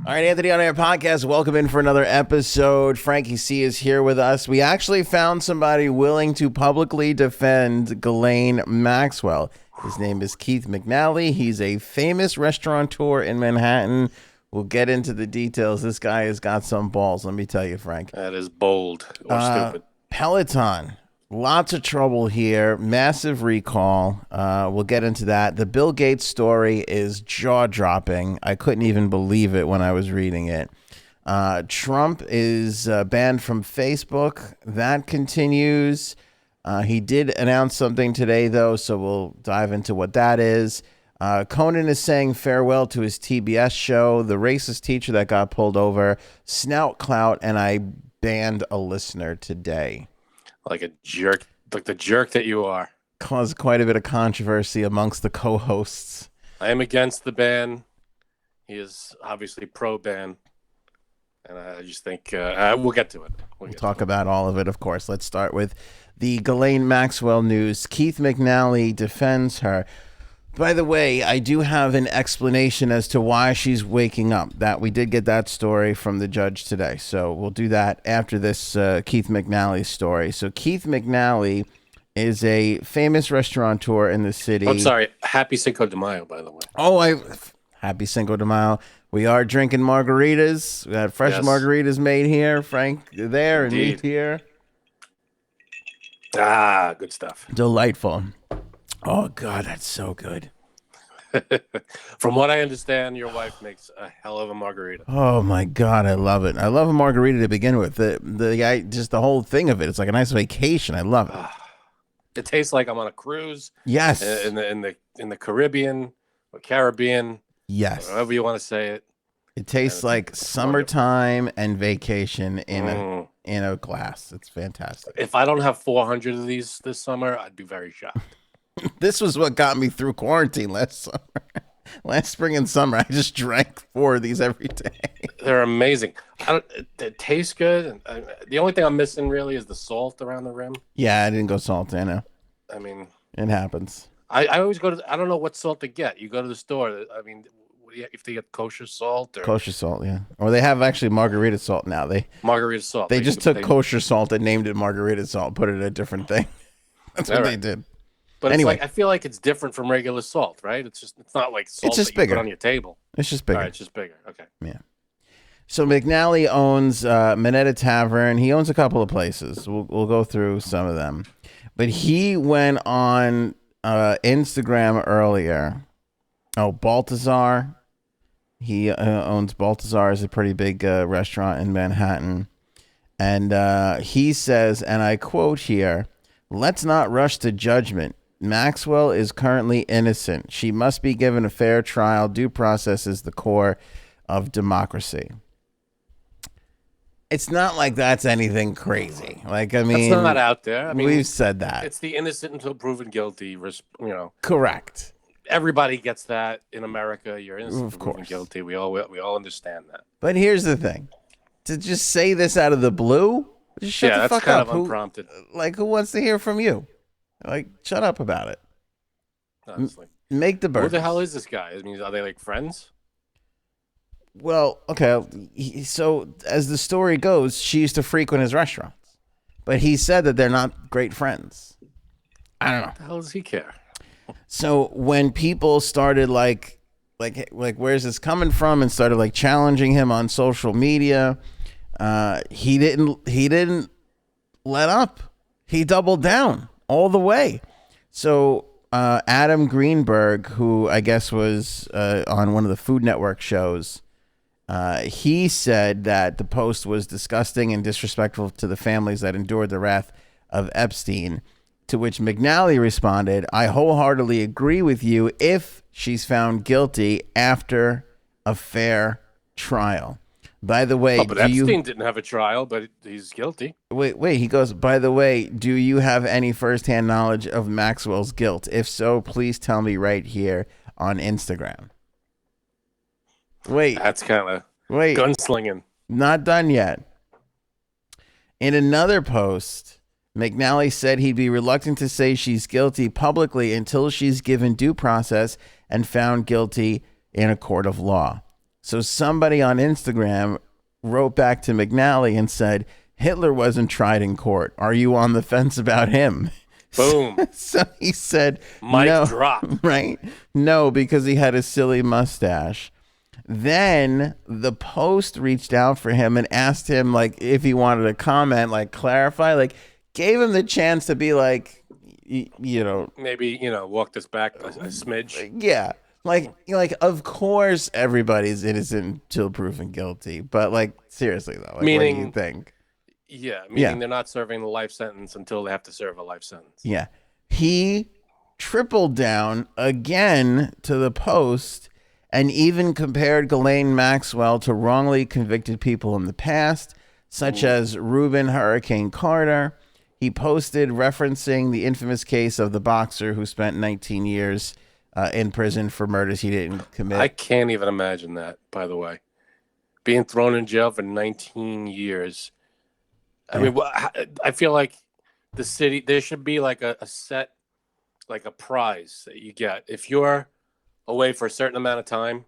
All right, Anthony on Air Podcast. Welcome in for another episode. Frankie C is here with us. We actually found somebody willing to publicly defend Ghislaine Maxwell. His name is Keith McNally. He's a famous restaurateur in Manhattan. We'll get into the details. This guy has got some balls, let me tell you, Frank. That is bold or stupid. Peloton. Lots of trouble here. Massive recall. We'll get into that. The Bill Gates story is jaw-dropping. I couldn't even believe it when I was reading it. Trump is banned from Facebook. That continues. He did announce something today, though, so we'll dive into what that is. Conan is saying farewell to his TBS show. The racist teacher that got pulled over. Snout clout, and I banned a listener today. Like a jerk, like the jerk that you are. Caused quite a bit of controversy amongst the co-hosts. I am against the ban. He is obviously pro-ban. And I just think we'll get to it. We'll talk about all of it, of course. Let's start with the Ghislaine Maxwell news. Keith McNally defends her. By the way, I do have an explanation as to why she's waking up. That we did get that story from the judge today. So we'll do that after this Keith McNally story. So Keith McNally is a famous restaurateur in the city. I'm sorry. Happy Cinco de Mayo, by the way. Happy Cinco de Mayo. We are drinking margaritas. We had fresh margaritas made here. Frank there and me here. Ah, good stuff. Delightful. Oh, God, that's so good. From what I understand, your wife makes a hell of a margarita. Oh, my God, I love it. I love a margarita to begin with. The guy, just the whole thing of it. It's like a nice vacation. I love it. It tastes like I'm on a cruise. Yes. In the Caribbean or Caribbean. Yes. However you want to say it. It tastes like summertime and vacation in a glass. It's fantastic. If I don't have 400 of these this summer, I'd be very shocked. This was what got me through quarantine last summer. Last spring and summer, I just drank 4 of these every day. They're amazing. They taste good. The only thing I'm missing really is the salt around the rim. Yeah, I didn't go salty. I know. I mean, it happens. I always go to. I don't know what salt to get. You go to the store. I mean, if they get kosher salt or kosher salt, yeah, or they have actually margarita salt now. Margarita salt. They just took kosher salt and named it margarita salt, put it a different thing. That's what they did. But anyway, I feel like it's different from regular salt, right? It's not like salt that you put on your table. It's just bigger. All right, it's just bigger. Okay. Yeah. So McNally owns Minetta Tavern. He owns a couple of places. We'll go through some of them. But he went on Instagram earlier. Oh, Baltazar. He owns Baltazar. Is a pretty big restaurant in Manhattan. And he says, and I quote here, "Let's not rush to judgment. Maxwell is currently innocent. She must be given a fair trial. Due process is the core of democracy." It's not like that's anything crazy. Like, I mean, that's not out there. I mean, we've said that. It's the innocent until proven guilty. Correct. Everybody gets that in America. You're innocent until proven guilty. We all understand that. But here's the thing: to just say this out of the blue, just shut the fuck that's kind up. of unprompted. Who wants to hear from you? Like, shut up about it. Honestly, make the burgers. Who the hell is this guy? I mean, are they like friends? Well, okay. So as the story goes, she used to frequent his restaurants, but he said that they're not great friends. I don't know. What the hell does he care? So when people started like, where's this coming from, and started like challenging him on social media, he didn't let up. He doubled down all the way. So Adam Greenberg, who I guess was on one of the Food Network shows, he said that the post was disgusting and disrespectful to the families that endured the wrath of Epstein, to which McNally responded, "I wholeheartedly agree with you if she's found guilty after a fair trial." By the way, but Epstein didn't have a trial, but he's guilty. Wait. He goes, "By the way, do you have any firsthand knowledge of Maxwell's guilt? If so, please tell me right here on Instagram." Wait. That's kind of gunslinging. Not done yet. In another post, McNally said he'd be reluctant to say she's guilty publicly until she's given due process and found guilty in a court of law. So somebody on Instagram wrote back to McNally and said, Hitler wasn't tried in court. Are you on the fence about him? Boom. So he said, Mic no, drop. right? No, because he had a silly mustache. Then the Post reached out for him and asked him like if he wanted to comment, like clarify, like gave him the chance to be like, you know, maybe, walk this back a smidge. yeah. Like, of course, everybody's innocent until proven guilty. But like, seriously though, like, Meaning, what do you think? Yeah, meaning they're not serving the life sentence until they have to serve a life sentence. Yeah, he tripled down again to the Post and even compared Ghislaine Maxwell to wrongly convicted people in the past, such as Reuben Hurricane Carter. He posted referencing the infamous case of the boxer who spent 19 years in prison for murders he didn't commit. I can't even imagine that, by the way. Being thrown in jail for 19 years. I mean, I feel like the city, there should be like a set, like a prize that you get. If you're away for a certain amount of time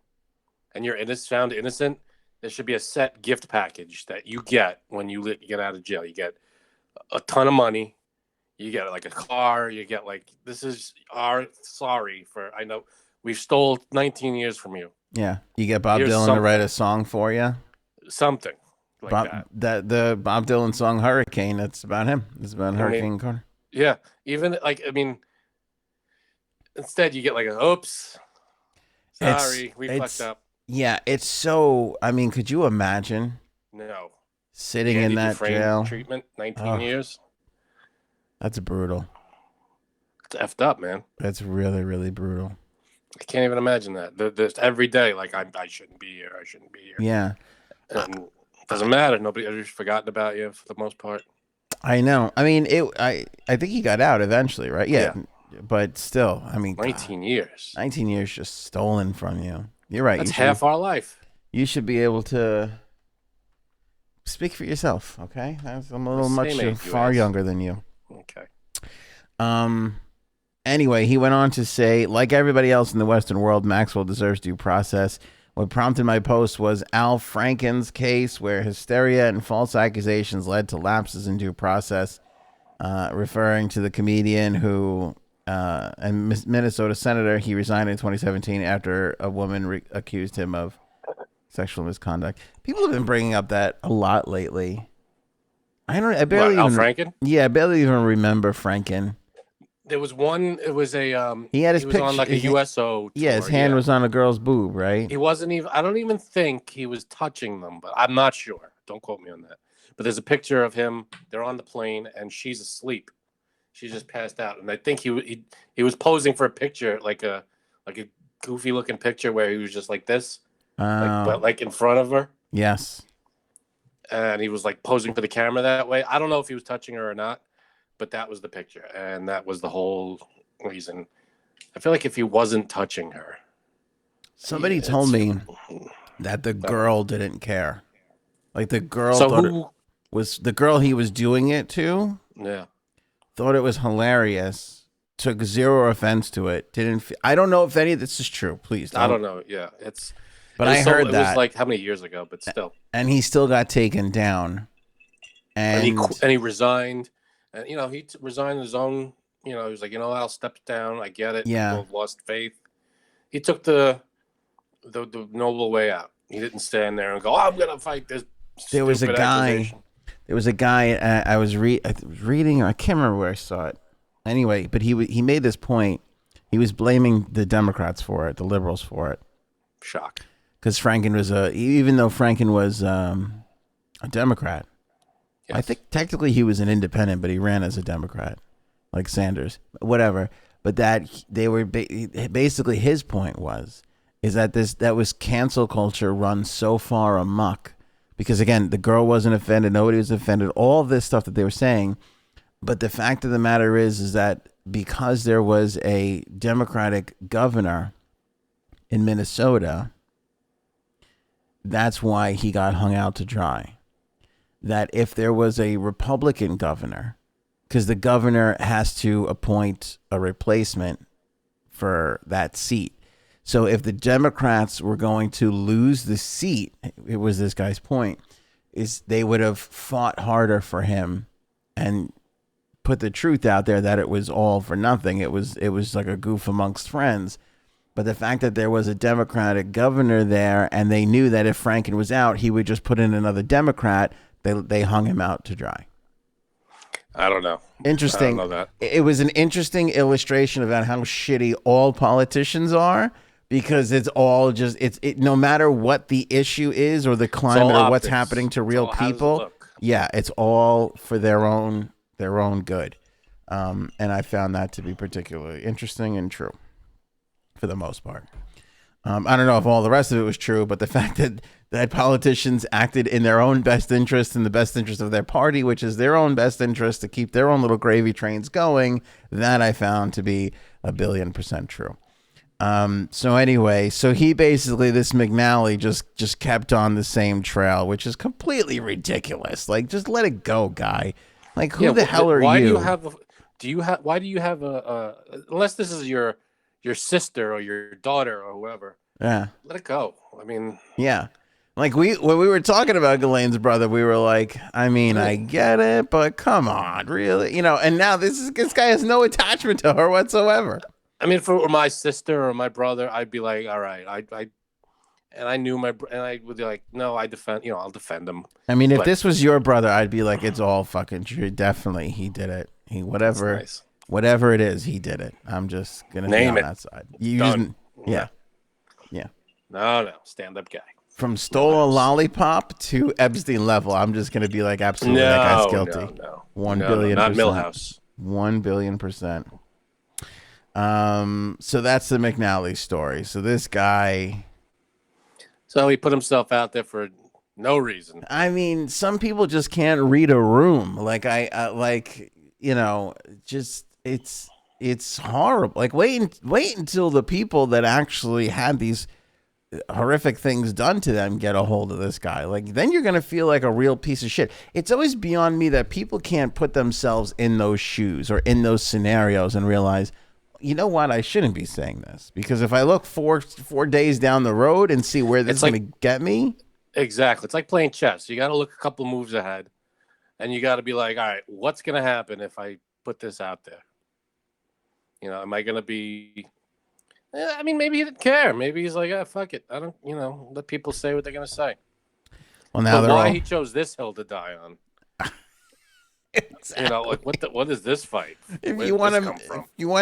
and you're found innocent, there should be a set gift package that you get when you get out of jail. You get a ton of money. You get like a car. You get like, this is sorry for, I know we've stole 19 years from you. Yeah. You get Bob Here's Dylan something. to write a song for you. Something like the Bob Dylan song Hurricane, that's about him. It's about Hurricane Carter. Yeah. Even like, I mean, instead you get like a, oops, sorry, we fucked up. Yeah. It's so, I mean, could you imagine? No. Sitting in that jail. Treatment, 19 years. That's brutal. It's effed up, man. That's really, really brutal. I can't even imagine that. There's every day, like, I shouldn't be here. I shouldn't be here. Yeah. And it doesn't matter. Nobody has forgotten about you for the most part. I know. I mean, I think he got out eventually, right? Yeah. But still, I mean, 19 years. 19 years just stolen from you. You're right. That's half our life. You should be able to speak for yourself, okay? I'm a little much far younger than you. Okay. Anyway, he went on to say, like everybody else in the Western world, Maxwell deserves due process. What prompted my post was Al Franken's case, where hysteria and false accusations led to lapses in due process, referring to the comedian who and Minnesota senator. He resigned in 2017 after a woman accused him of sexual misconduct. People have been bringing up that a lot lately. I barely Al Franken? Yeah, I barely even remember Franken. There was one. It was a. He had his he was picture on like a USO. Tour, yeah, his hand was on a girl's boob, right? He wasn't even. I don't even think he was touching them, but I'm not sure. Don't quote me on that. But there's a picture of him. They're on the plane, and she's asleep. She just passed out, and I think he was posing for a picture, like a goofy looking picture where he was just like this, but like in front of her. Yes. And he was like posing for the camera that way. I don't know if he was touching her or not, but that was the picture, and that was the whole reason. I feel like if he wasn't touching her, somebody told me that the girl didn't care. Like the girl was the girl he was doing it to. Yeah. Thought it was hilarious. Took zero offense to it. I don't know if any of this is true. Please don't. I don't know. Yeah, But I heard that. It was like how many years ago, but still. And he still got taken down. And he resigned. And, he resigned his own, he was like, I'll step down. I get it. Yeah. People have lost faith. He took the noble way out. He didn't stand there and go, I'm going to fight this. There was a guy. I was reading. I can't remember where I saw it. Anyway, but he made this point. He was blaming the Democrats for it, the liberals for it. Shock. Because Franken was even though Franken was a Democrat, yes. I think technically he was an independent, but he ran as a Democrat, like Sanders, whatever. But that they were basically his point is that was cancel culture run so far amok. Because again, the girl wasn't offended, nobody was offended, all this stuff that they were saying. But the fact of the matter is that because there was a Democratic governor in Minnesota, that's why he got hung out to dry. That if there was a Republican governor, because the governor has to appoint a replacement for that seat. So if the Democrats were going to lose the seat, it was this guy's point, is they would have fought harder for him and put the truth out there that it was all for nothing. It was like a goof amongst friends. But the fact that there was a Democratic governor there, and they knew that if Franken was out, he would just put in another Democrat, they hung him out to dry. I don't know. Interesting. I don't know that. It was an interesting illustration about how shitty all politicians are, because it's all just no matter what the issue is or the climate or what's happening to real people. Yeah, it's all for their own good. And I found that to be particularly interesting and true for the most part. I don't know if all the rest of it was true, but the fact that politicians acted in their own best interest, in the best interest of their party, which is their own best interest to keep their own little gravy trains going, that I found to be 1,000,000,000% true. So anyway, he basically, this McNally just kept on the same trail, which is completely ridiculous. Like, just let it go, guy. Like, who the hell are why you? Why do you have unless this is your sister or your daughter or whoever. Yeah. Let it go. I mean, yeah. Like when we were talking about Ghislaine's brother, we were like, I mean, I get it, but come on, really? And now this guy has no attachment to her whatsoever. I mean, for my sister or my brother, I'd be like, all right, I knew and I would be like, no, I'll defend him. I mean, if this was your brother, I'd be like, it's all fucking true. Definitely, he did it. Whatever it is, he did it. I'm just gonna name it on that side. Yeah. No, stand-up guy. From stole a lollipop to Epstein level, I'm just gonna be like, absolutely, that guy's guilty. No, 1,000,000,000%. not Millhouse. 1,000,000,000%. So that's the McNally story. So this guy. So he put himself out there for no reason. I mean, some people just can't read a room. Like just it's horrible. Like wait until the people that actually had these horrific things done to them get a hold of this guy. Like, then you're going to feel like a real piece of shit. It's always beyond me that people can't put themselves in those shoes or in those scenarios and realize, you know what, I shouldn't be saying this, because if I look four days down the road and see where this is going to get me. Exactly. It's like playing chess. You got to look a couple moves ahead, and you got to be like, all right, what's going to happen if I put this out there? Am I going to be... I mean, maybe he didn't care. Maybe he's like, fuck it. I don't, let people say what they're going to say. Well, now but why he chose this hill to die on? Exactly. What is this fight? If you want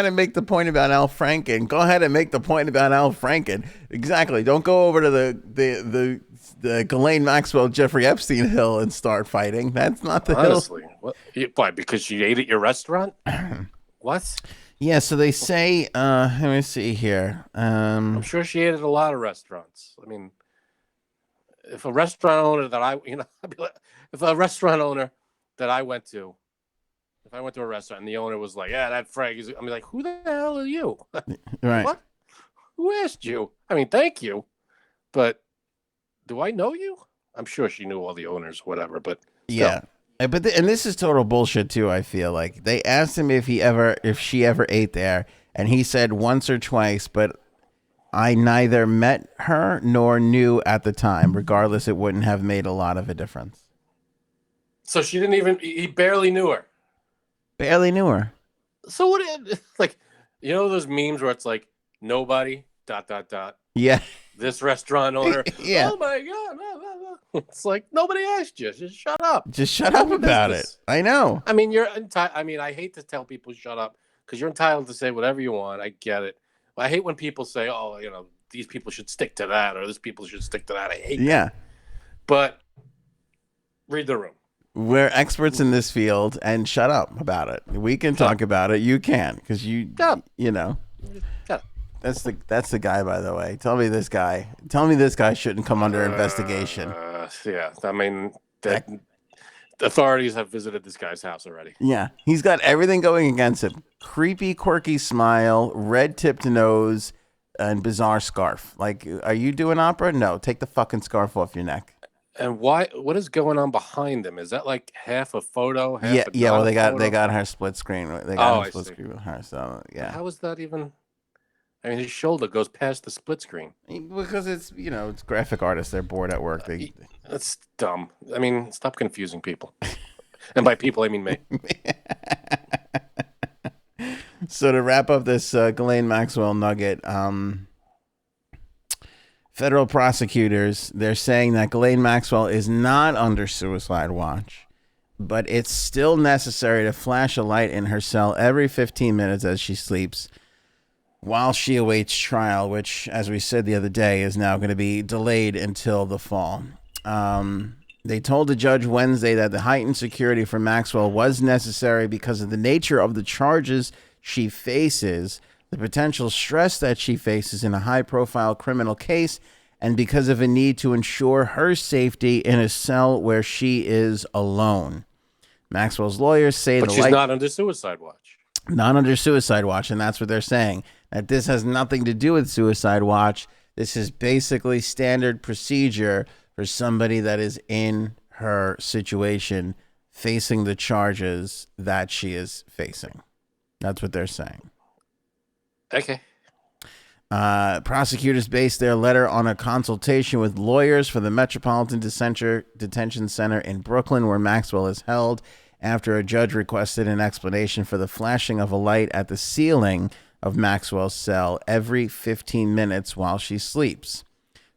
to make the point about Al Franken, go ahead and make the point about Al Franken. Exactly. Don't go over to the Ghislaine Maxwell, Jeffrey Epstein hill and start fighting. That's not the Honestly, hill. What? Why? Because she ate at your restaurant? What? Yeah, so they say, let me see here. I'm sure she ate at a lot of restaurants. I mean, if a restaurant owner that if a restaurant owner that I went to, if I went to a restaurant and the owner was like, yeah, that Frank is, I'm like, who the hell are you? Right. What? Who asked you? I mean, thank you, but do I know you? I'm sure she knew all the owners, whatever, but still. Yeah. But and this is total bullshit too. I feel like they asked him if she ever ate there, and he said once or twice, but I neither met her nor knew at the time. Regardless, it wouldn't have made a lot of a difference. So she didn't even. He barely knew her. Barely knew her. So what? Like, those memes where it's like nobody ... Yeah. This restaurant owner. Yeah. Oh my god. It's like, nobody asked you. Just shut up. Just shut up about it. I know. I mean, you're entitled. I mean, I hate to tell people shut up because you're entitled to say whatever you want. I get it. I hate when people say, oh, these people should stick to that or this people should stick to that. I hate that. But read the room. We're experts in this field, and shut up about it. We can talk about it. You can, because That's the guy, by the way. Tell me this guy shouldn't come under investigation. Yeah, I mean, the authorities have visited this guy's house already. Yeah, he's got everything going against him. Creepy, quirky smile, red-tipped nose, and bizarre scarf. Like, are you doing opera? No, take the fucking scarf off your neck. And why? What is going on behind them? Is that like half a photo? Yeah. Well, they got her split screen. They got her split screen with her. So yeah. How is that even? I mean, his shoulder goes past the split screen. Because it's it's graphic artists. They're bored at work. That's dumb. I mean, stop confusing people. And by people, I mean me. So to wrap up this Ghislaine Maxwell nugget, federal prosecutors, they're saying that Ghislaine Maxwell is not under suicide watch, but it's still necessary to flash a light in her cell every 15 minutes as she sleeps while she awaits trial, which, as we said the other day, is now going to be delayed until the fall. They told the judge Wednesday that the heightened security for Maxwell was necessary because of the nature of the charges she faces, the potential stress that she faces in a high-profile criminal case, and because of a need to ensure her safety in a cell where she is alone. Maxwell's lawyers say but she's not under suicide watch. Not under suicide watch, and that's what they're saying. That this has nothing to do with suicide watch. This is basically standard procedure for somebody that is in her situation facing the charges that she is facing. That's what they're saying. Okay. Prosecutors based their letter on a consultation with lawyers for the Metropolitan Detention Center in Brooklyn, where Maxwell is held, after a judge requested an explanation for the flashing of a light at the ceiling of Maxwell's cell every 15 minutes while she sleeps.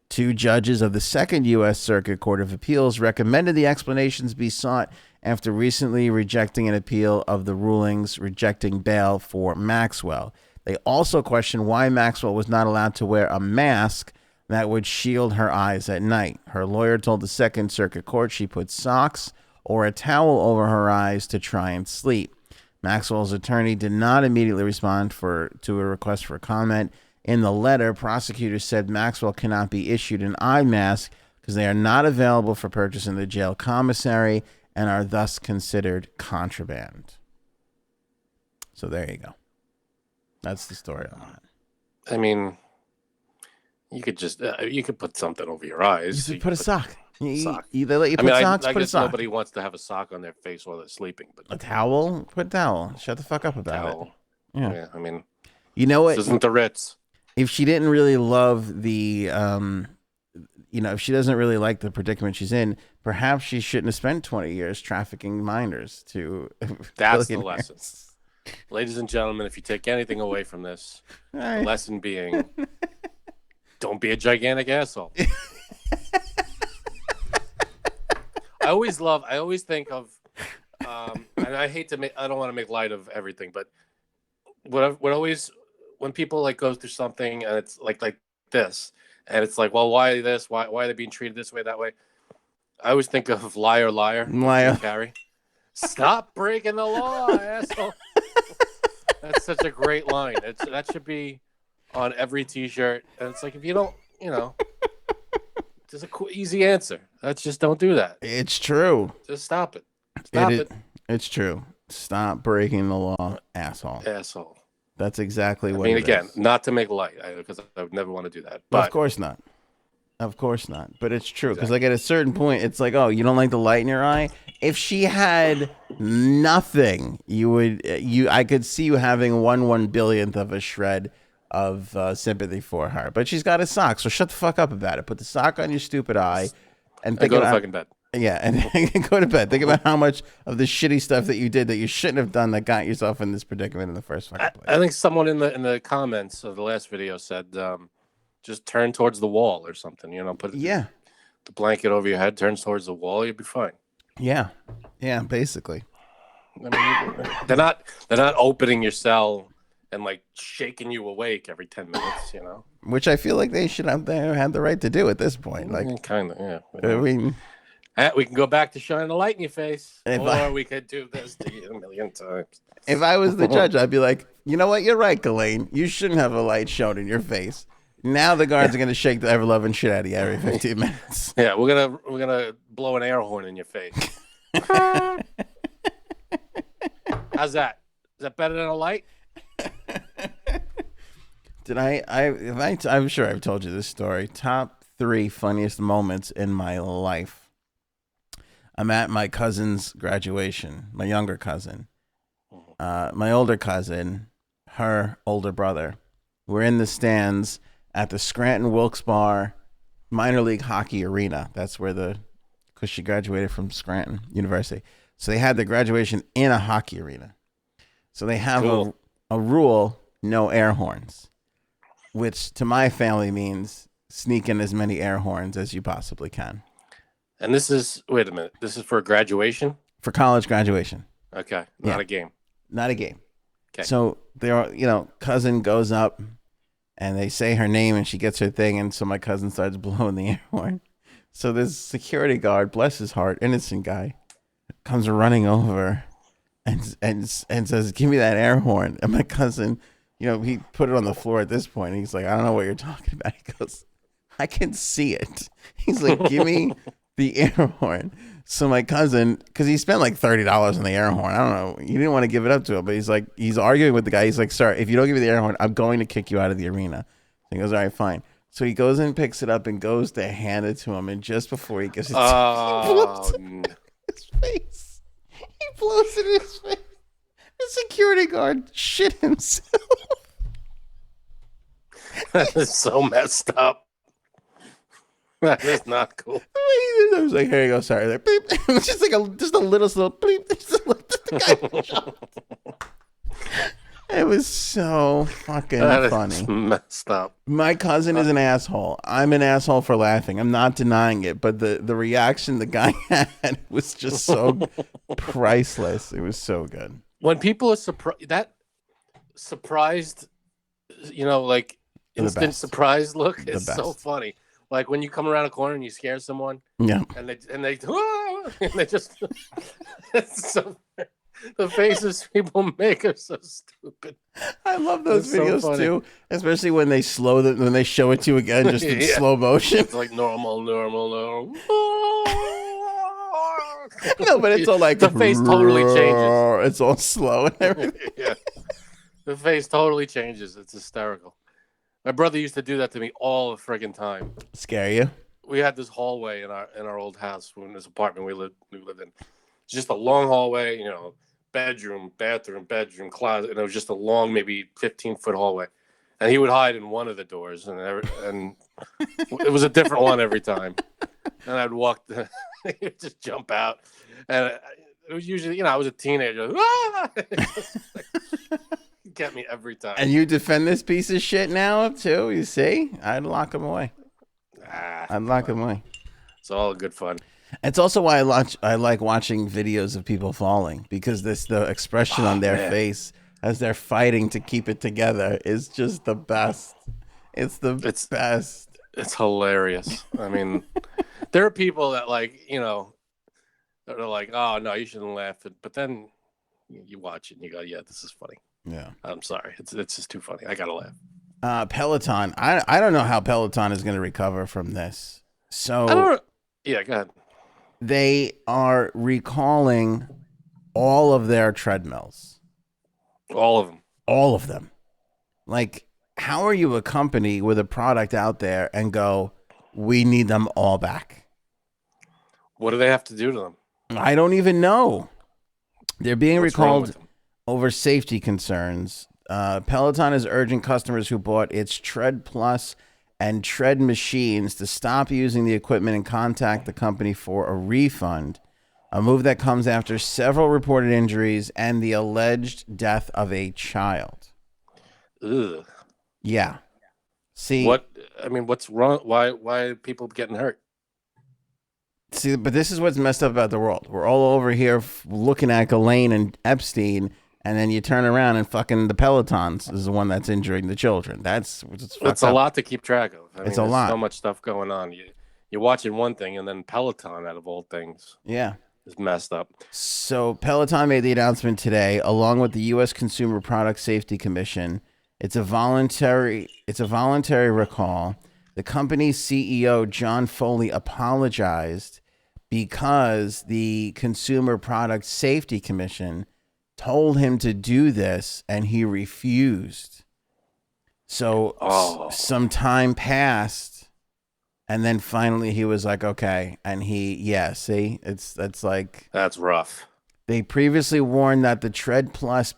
Two judges of the Second U.S. Circuit Court of Appeals recommended the explanations be sought after recently rejecting an appeal of the rulings rejecting bail for Maxwell. They also questioned why Maxwell was not allowed to wear a mask that would shield her eyes at night. Her lawyer told the Second Circuit Court she put socks or a towel over her eyes to try and sleep. Maxwell's attorney did not immediately respond to a request for comment. In the letter, prosecutors said Maxwell cannot be issued an eye mask because they are not available for purchase in the jail commissary and are thus considered contraband. So there you go. That's the story on that. I mean, you could just you could put something over your eyes. You could put a sock. Sock. They let you put socks. I put a guess sock. nobody wants to have a sock on their face while they're sleeping. But a towel. Put a towel. Shut the fuck up about it. Yeah. I mean, you know what? This isn't the Ritz. If she didn't really love the, if she doesn't really like the predicament she's in, perhaps she shouldn't have spent 20 years trafficking minors to. That's the lesson. Ladies and gentlemen, if you take anything away from this, the lesson being, don't be a gigantic asshole. I always think of, and I hate to I don't want to make light of everything, but when people like go through something and it's like this, and it's like, well, why this? Why are they being treated this way, that way? I always think of liar, Carrie. Stop breaking the law, asshole. That's such a great line. That should be on every T-shirt. And it's like, if you don't, there's a easy answer. That's just don't do that. It's true. Just stop it. Stop it. It's true. Stop breaking the law, asshole. Asshole. That's exactly what. I mean, again, not to make light, because I would never want to do that. But of course not. Of course not. But it's true, because like at a certain point, it's like, oh, you don't like the light in your eye. If she had nothing, I could see you having 1/1 billionth of a shred of sympathy for her. But she's got a sock, so shut the fuck up about it. Put the sock on your stupid eye, and go to fucking bed. Yeah, and go to bed. Think about how much of the shitty stuff that you did that you shouldn't have done that got yourself in this predicament in the first fucking place. I think someone in the comments of the last video said, just turn towards the wall or something. Put the blanket over your head, turn towards the wall, you'll be fine. Yeah, basically. I mean, they're not opening your cell and like shaking you awake every 10 minutes. Which I feel like they should have the right to do at this point. Like, kind of, yeah. I mean. We can go back to shining a light in your face, or we could do this to you a million times. If I was the judge, I'd be like, you know what? You're right, Ghislaine. You shouldn't have a light shown in your face. Now the guards are going to shake the ever-loving shit out of you every 15 minutes. Yeah, we're gonna blow an air horn in your face. How's that? Is that better than a light? Did I'm sure I've told you this story. Top 3 funniest moments in my life. I'm at my cousin's graduation, my younger cousin. My older cousin, her older brother, were in the stands at the Scranton Wilkes-Barre minor league hockey arena. That's where because she graduated from Scranton University. So they had the graduation in a hockey arena. So they have a rule, no air horns, which to my family means sneak in as many air horns as you possibly can. And this is, wait a minute, this is for graduation? For college graduation. Okay, not a game. Not a game. Okay. So their, cousin goes up and they say her name and she gets her thing. And so my cousin starts blowing the air horn. So this security guard, bless his heart, innocent guy, comes running over and says, "Give me that air horn." And my cousin, he put it on the floor at this point. And he's like, "I don't know what you're talking about." He goes, "I can see it." He's like, "Give me the air horn." So my cousin, because he spent like $30 on the air horn. I don't know. He didn't want to give it up to him, but he's arguing with the guy. He's like, "Sir, if you don't give me the air horn, I'm going to kick you out of the arena." So he goes, "All right, fine." So he goes and picks it up and goes to hand it to him. And just before he gives it to him, he blows it in his face. He blows it in his face. The security guard shit himself. That is so messed up. That is not cool. I was like, "Here you go, sorry." Like, beep. It was just like just a little slow bleep. The guy It was so fucking funny. Messed up. My cousin is an asshole. I'm an asshole for laughing. I'm not denying it, but the reaction the guy had was just so priceless. It was so good. When people are surprised, like instant surprise look is so funny. Like when you come around a corner and you scare someone, yeah, and they just it's so. The faces people make are so stupid. I love those videos too, especially when they when they show it to you again, just in slow motion. It's like normal. No, but it's all like the face totally changes. It's all slow and everything. Yeah, the face totally changes. It's hysterical. My brother used to do that to me all the friggin' time. Scare you? We had this hallway in our old house, in this apartment we lived in. It's just a long hallway, bedroom, bathroom, bedroom, closet, and it was just a long, maybe 15-foot hallway. And he would hide in one of the doors, and it was a different one every time. And I'd walk, he'd just jump out, and it was usually, I was a teenager. Get me every time. And you defend this piece of shit now too. You see, I'd lock him away. I'd lock him away. It's all good fun. It's also why I like watching videos of people falling, because the expression on their face as they're fighting to keep it together is just the best. It's best. It's hilarious. I mean, there are people that that are like, "Oh no, you shouldn't laugh," but then you watch it and you go, "Yeah, this is funny." Yeah. I'm sorry. It's just too funny. I gotta laugh. Peloton. I don't know how Peloton is going to recover from this. So yeah, go ahead. They are recalling all of their treadmills. All of them. All of them. Like, how are you a company with a product out there and go, "We need them all back"? What do they have to do to them? I don't even know. They're being recalled over safety concerns. Peloton is urging customers who bought its Tread Plus and Tread machines to stop using the equipment and contact the company for a refund. A move that comes after several reported injuries and the alleged death of a child. Ugh. Yeah. See, what's wrong? Why are people getting hurt? See, but this is what's messed up about the world. We're all over here looking at Ghislaine and Epstein, and then you turn around and fucking the Pelotons is the one that's injuring the children. That's a lot to keep track of. It's a lot. So much stuff going on. You're watching one thing, and then Peloton, out of all things, is messed up. So Peloton made the announcement today, along with the U.S. Consumer Product Safety Commission. It's a voluntary recall. The company's CEO, John Foley, apologized because the Consumer Product Safety Commission told him to do this and he refused. So some time passed and then finally he was like, okay. And that's rough. They previously warned that the Tread Plus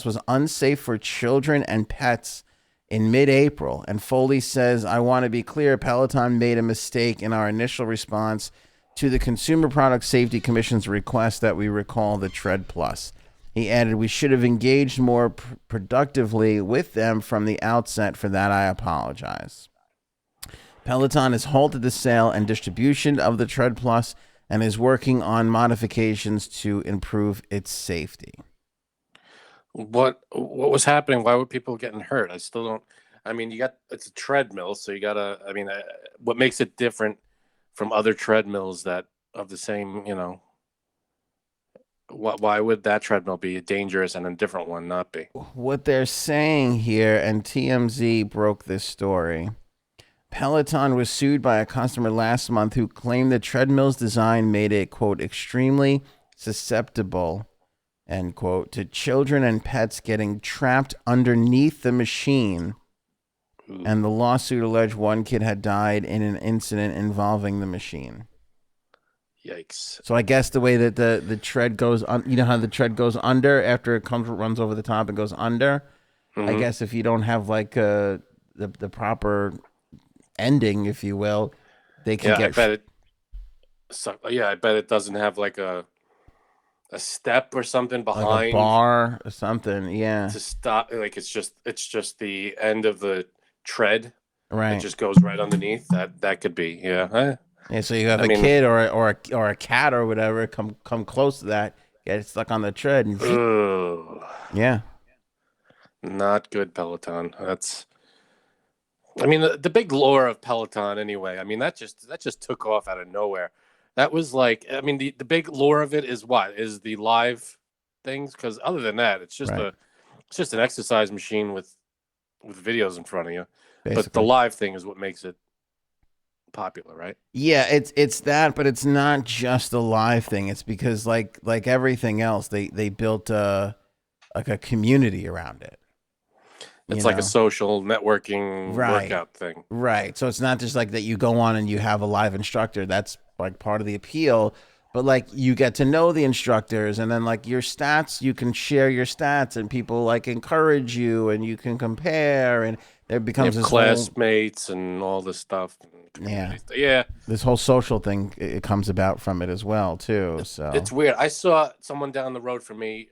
was unsafe for children and pets in mid-April. And Foley says, I want to be clear, Peloton made a mistake in our initial response to the Consumer Product Safety Commission's request that we recall the Tread Plus. He added, we should have engaged more productively with them from the outset. For that, I apologize. Peloton has halted the sale and distribution of the Tread Plus and is working on modifications to improve its safety. What was happening? Why were people getting hurt? I still don't. I mean, it's a treadmill, so you gotta. I mean, what makes it different from other treadmills that of the same? Why would that treadmill be dangerous and a different one not be? What they're saying here, and TMZ broke this story. Peloton was sued by a customer last month who claimed the treadmill's design made it, quote, extremely susceptible, end quote, to children and pets getting trapped underneath the machine. Ooh. And the lawsuit alleged one kid had died in an incident involving the machine. Yikes. So I guess the way that the tread goes on, you know how the tread goes under after it runs over the top and goes under? Mm-hmm. I guess if you don't have like the proper ending, if you will, they can get. I bet it doesn't have like a step or something behind, like a bar or something, yeah, to stop. Like it's just the end of the tread, right? It just goes right underneath. That could be, yeah. Yeah, so you have kid or a cat or whatever come close to that, get stuck on the tread, and yeah, not good, Peloton. I mean, the big lore of Peloton anyway. I mean, that just took off out of nowhere. That was like, I mean, the big lore of it is the live things, because other than that, it's just it's just an exercise machine with videos in front of you. Basically. But the live thing is what makes it popular, right? Yeah, it's that, but it's not just the live thing. It's because like everything else, they built a community around it. It's like a social networking workout thing. Right. So it's not just like that you go on and you have a live instructor. That's like part of the appeal. But like you get to know the instructors, and then like your stats, you can share your stats, and people like encourage you, and you can compare, and there becomes this classmates and all this stuff. Yeah. This whole social thing, it comes about from it as well too. So it's weird. I saw someone down the road from me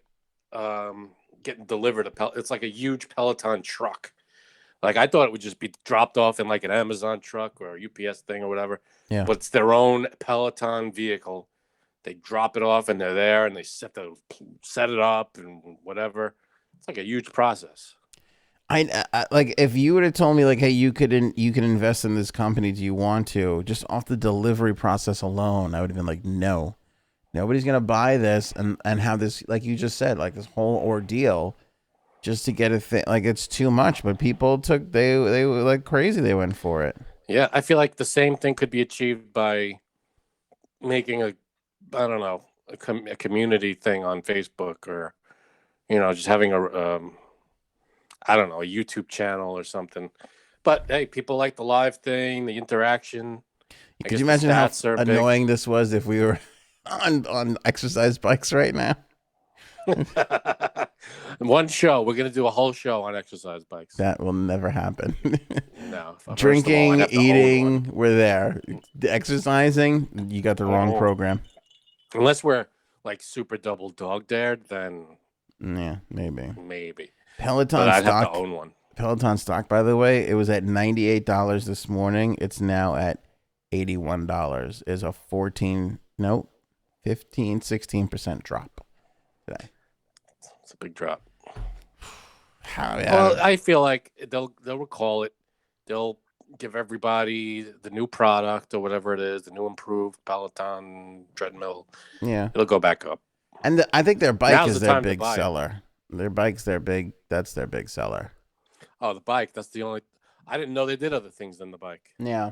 getting delivered it's like a huge Peloton truck. Like I thought it would just be dropped off in like an Amazon truck or a UPS thing or whatever. Yeah. But it's their own Peloton vehicle. They drop it off and they're there, and they set it up and whatever. It's like a huge process. I like if you would have told me like, hey, you can invest in this company. Do you want to? Just off the delivery process alone, I would have been like, no. Nobody's gonna buy this and have this, like you just said, like this whole ordeal just to get a thing. Like it's too much, but people they were like crazy. They went for it. Yeah, I feel like the same thing could be achieved by making a community thing on Facebook, or just having a YouTube channel or something. But hey, people like the live thing, the interaction. Could you imagine how annoying this was if we were on exercise bikes right now? One show, we're gonna do a whole show on exercise bikes. That will never happen. No. Drinking, eating, we're there. The exercising, you got the wrong program. Unless we're like super double dog dared, then yeah, maybe. Peloton stock. I'd have to own one. Peloton stock, by the way, it was at $98 this morning. It's now at $81. Is a 16% drop today. It's a big drop. Yeah. Well, I feel like they'll recall it. They'll give everybody the new product or whatever it is, the new improved Peloton treadmill. Yeah, it'll go back up. And I think their bike is their big seller. Their bike's their big. That's their big seller. Oh, the bike. That's the only. I didn't know they did other things than the bike. Yeah.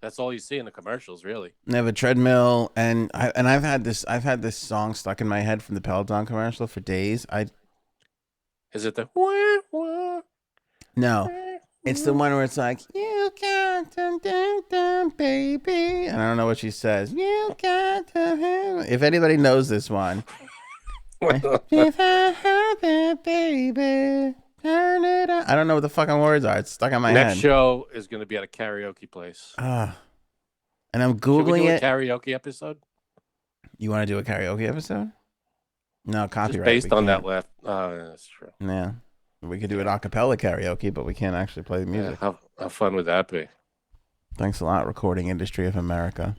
That's all you see in the commercials, really. They have a treadmill, and I've had this song stuck in my head from the Peloton commercial for days. Is it the? No, it's the one where it's like, you got to baby. And I don't know what she says. You got to. If anybody knows this one, if I had that baby. Turn it on. I don't know what the fucking words are. It's stuck in my Next head. show is going to be at a karaoke place. And I'm Should we Googling do a it. karaoke episode? You want to do a karaoke episode? No, copyright. Just based we on can't. that left. That's true. Yeah. We could do an a cappella karaoke, but we can't actually play the music. Yeah, how fun would that be? Thanks a lot, Recording Industry of America.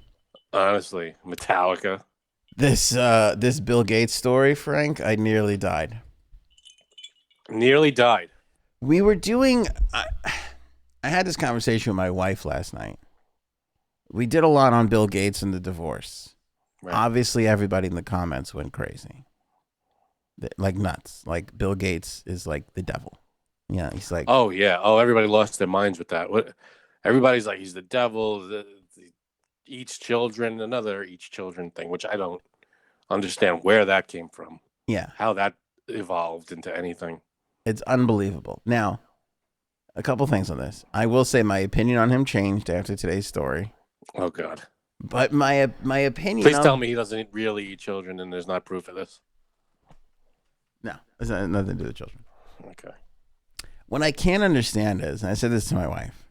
Honestly, Metallica. This Bill Gates story, Frank, I nearly died. Nearly died. We were doing... I had this conversation with my wife last night. We did a lot on Bill Gates and the divorce. Right. Obviously, everybody in the comments went crazy. Like nuts. Like Bill Gates is like the devil. Yeah, he's like... Oh, yeah. Oh, everybody lost their minds with that. Everybody's like, he's the devil. Eats children, another eats children thing, which I don't understand where that came from. Yeah. How that evolved into anything. It's unbelievable. Now, a couple things on this. I will say my opinion on him changed after today's story. Oh, God. But my opinion... Please tell me he doesn't really eat children and there's not proof of this. No, it's nothing to do with children. Okay. What I can't understand is, and I said this to my wife,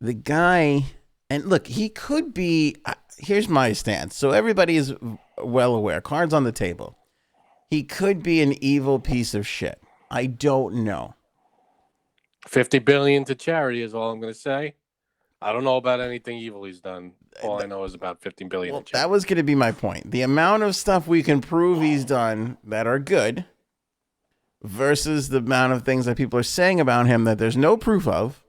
the guy... And look, he could be... Here's my stance. So everybody is well aware. Cards on the table. He could be an evil piece of shit. I don't know. $50 billion to charity is all I'm going to say. I don't know about anything evil he's done. All I know is about $15 billion. Well, that was going to be my point. The amount of stuff we can prove he's done that are good versus the amount of things that people are saying about him that there's no proof of.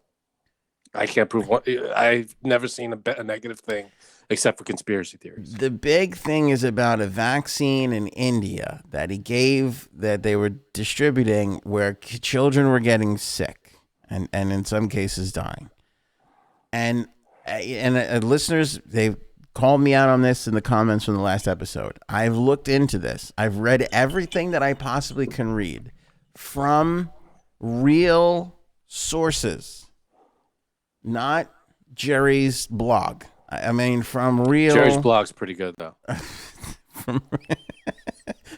I can't prove one. I've never seen a negative thing except for conspiracy theories. The big thing is about a vaccine in India that he gave, that they were distributing, where children were getting sick and in some cases dying. And listeners, they've called me out on this in the comments from the last episode. I've looked into this. I've read everything that I possibly can read from real sources. Not Jerry's blog. I mean, from real... Jerry's blog's pretty good, though.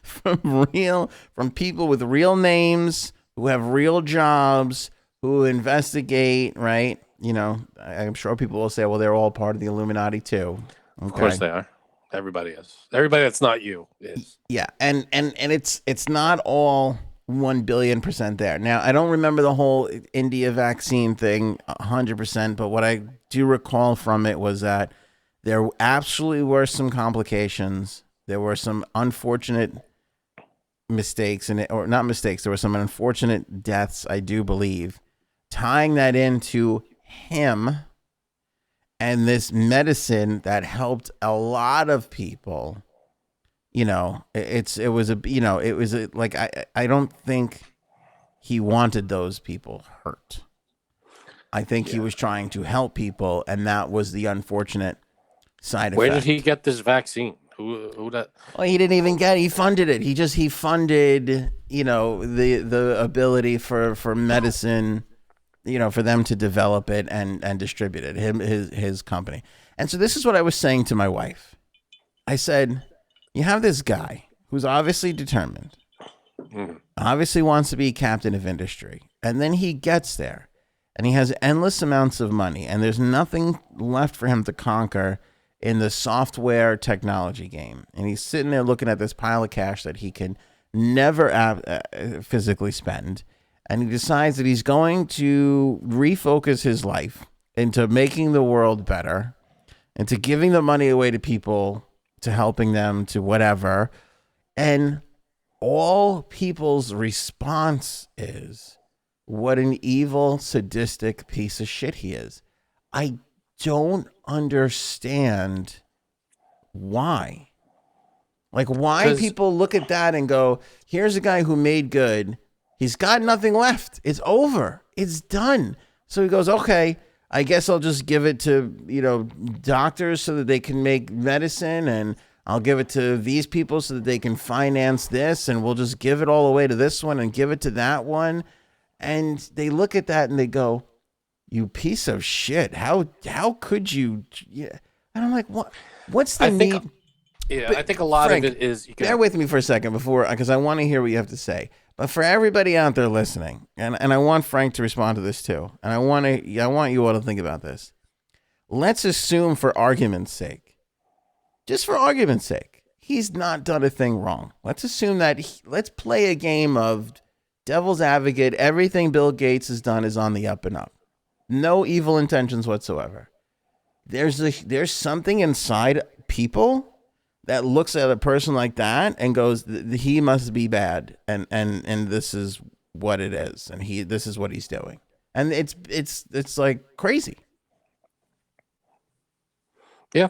from people with real names, who have real jobs, who investigate, right? You know, I'm sure people will say, well, they're all part of the Illuminati, too. Okay. Of course they are. Everybody is. Everybody that's not you is. Yeah, and it's not all... 1,000,000,000% there. Now, I don't remember the whole India vaccine thing 100%, but what I do recall from it was that there absolutely were some complications. There were some unfortunate mistakes in it, or not mistakes. There were some unfortunate deaths, I do believe, tying that into him and this medicine that helped a lot of people. You know, I don't think he wanted those people hurt. I think he was trying to help people, and that was the unfortunate side effect. Where did he get this vaccine? Who that? Well, he didn't even get it. He funded it. He funded, you know, the ability for medicine, you know, for them to develop it and distribute it, his company. And so this is what I was saying to my wife. I said, you have this guy who's obviously determined, obviously wants to be captain of industry, and then he gets there, and he has endless amounts of money, and there's nothing left for him to conquer in the software technology game. And he's sitting there looking at this pile of cash that he can never physically spend, and he decides that he's going to refocus his life into making the world better, into giving the money away to people, to helping them, to whatever. And all people's response is, what an evil, sadistic piece of shit he is. I don't understand why. Like, why people look at that and go, here's a guy who made good. He's got nothing left. It's over. It's done. So he goes, okay, I guess I'll just give it to, you know, doctors so that they can make medicine, and I'll give it to these people so that they can finance this, and we'll just give it all away to this one and give it to that one. And they look at that and they go, you piece of shit. How could you? Yeah. And I'm like, what's the need? Yeah, but I think a lot Frank, of it is... Bear with me for a second because I want to hear what you have to say. But for everybody out there listening, and I want Frank to respond to this too, and I want you all to think about this. Let's assume, for argument's sake, just for argument's sake, he's not done a thing wrong. Let's assume that let's play a game of devil's advocate. Everything Bill Gates has done is on the up and up. No evil intentions whatsoever. There's something inside people that looks at a person like that and goes, he must be bad, and this is what it is, and this is what he's doing, and it's like crazy. Yeah.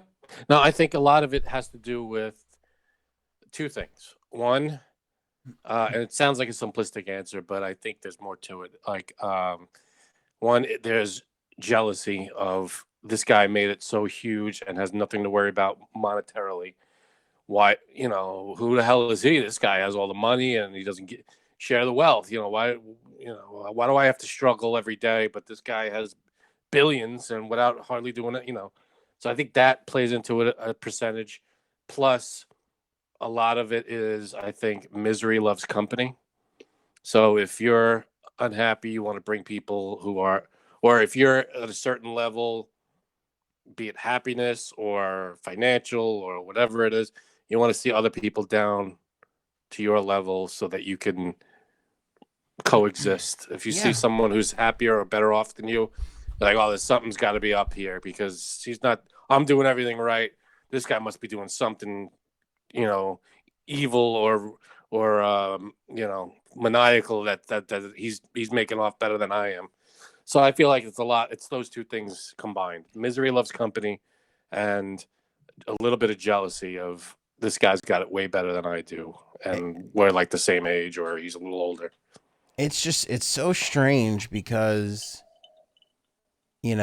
No, I think a lot of it has to do with two things. One, and it sounds like a simplistic answer, but I think there's more to it. Like, one, there's jealousy of this guy made it so huge and has nothing to worry about monetarily. Why, who the hell is he? This guy has all the money and he doesn't share the wealth. Why do I have to struggle every day? But this guy has billions and without hardly doing it, So I think that plays into it a percentage. Plus, a lot of it is, I think, misery loves company. So if you're unhappy, you want to bring people who are, or if you're at a certain level, be it happiness or financial or whatever it is, you want to see other people down to your level so that you can coexist. If you see someone who's happier or better off than you, you're like, oh, there's something's got to be up here because he's not, I'm doing everything right. This guy must be doing something, evil or maniacal that he's making off better than I am. So I feel like it's those two things combined. Misery loves company and a little bit of jealousy of this guy's got it way better than I do. And we're like the same age or he's a little older. It's so strange because, you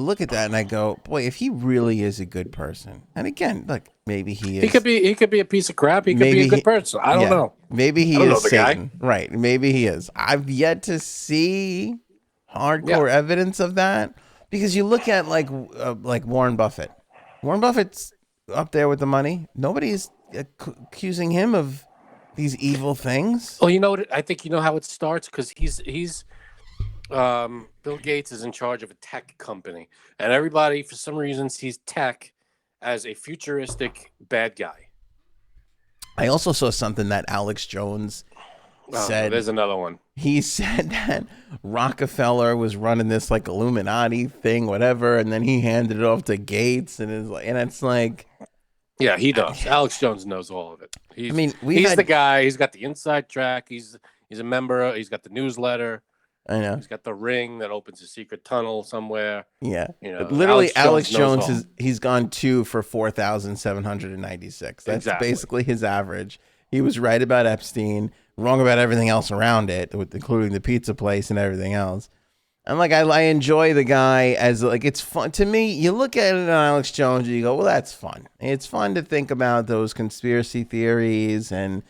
look at that and I go, boy, if he really is a good person, and again, look, maybe he is. He could be a piece of crap. He could be a good person. I don't know. Maybe he is Satan. Guy. Right. Maybe he is. I've yet to see hardcore evidence of that because you look at like Warren Buffett. Warren Buffett's up there with the money. Nobody's accusing him of these evil things. Well, you know what? I think you know how it starts because he's Bill Gates is in charge of a tech company, and everybody, for some reason, sees tech as a futuristic bad guy. I also saw something that Alex Jones said. There's another one. He said that Rockefeller was running this like Illuminati thing, whatever, and then he handed it off to Gates, and it's like, yeah, he does. Alex Jones knows all of it. He's the guy. He's got the inside track. He's a member. He's got the newsletter. I know. He's got the ring that opens a secret tunnel somewhere. Yeah. Literally, Alex Jones he's gone 2 for 4,796. That's basically his average. He was right about Epstein, wrong about everything else around it, including the pizza place and everything else. And like I enjoy the guy as like it's fun to me. You look at it on Alex Jones and you go, well, that's fun. It's fun to think about those conspiracy theories and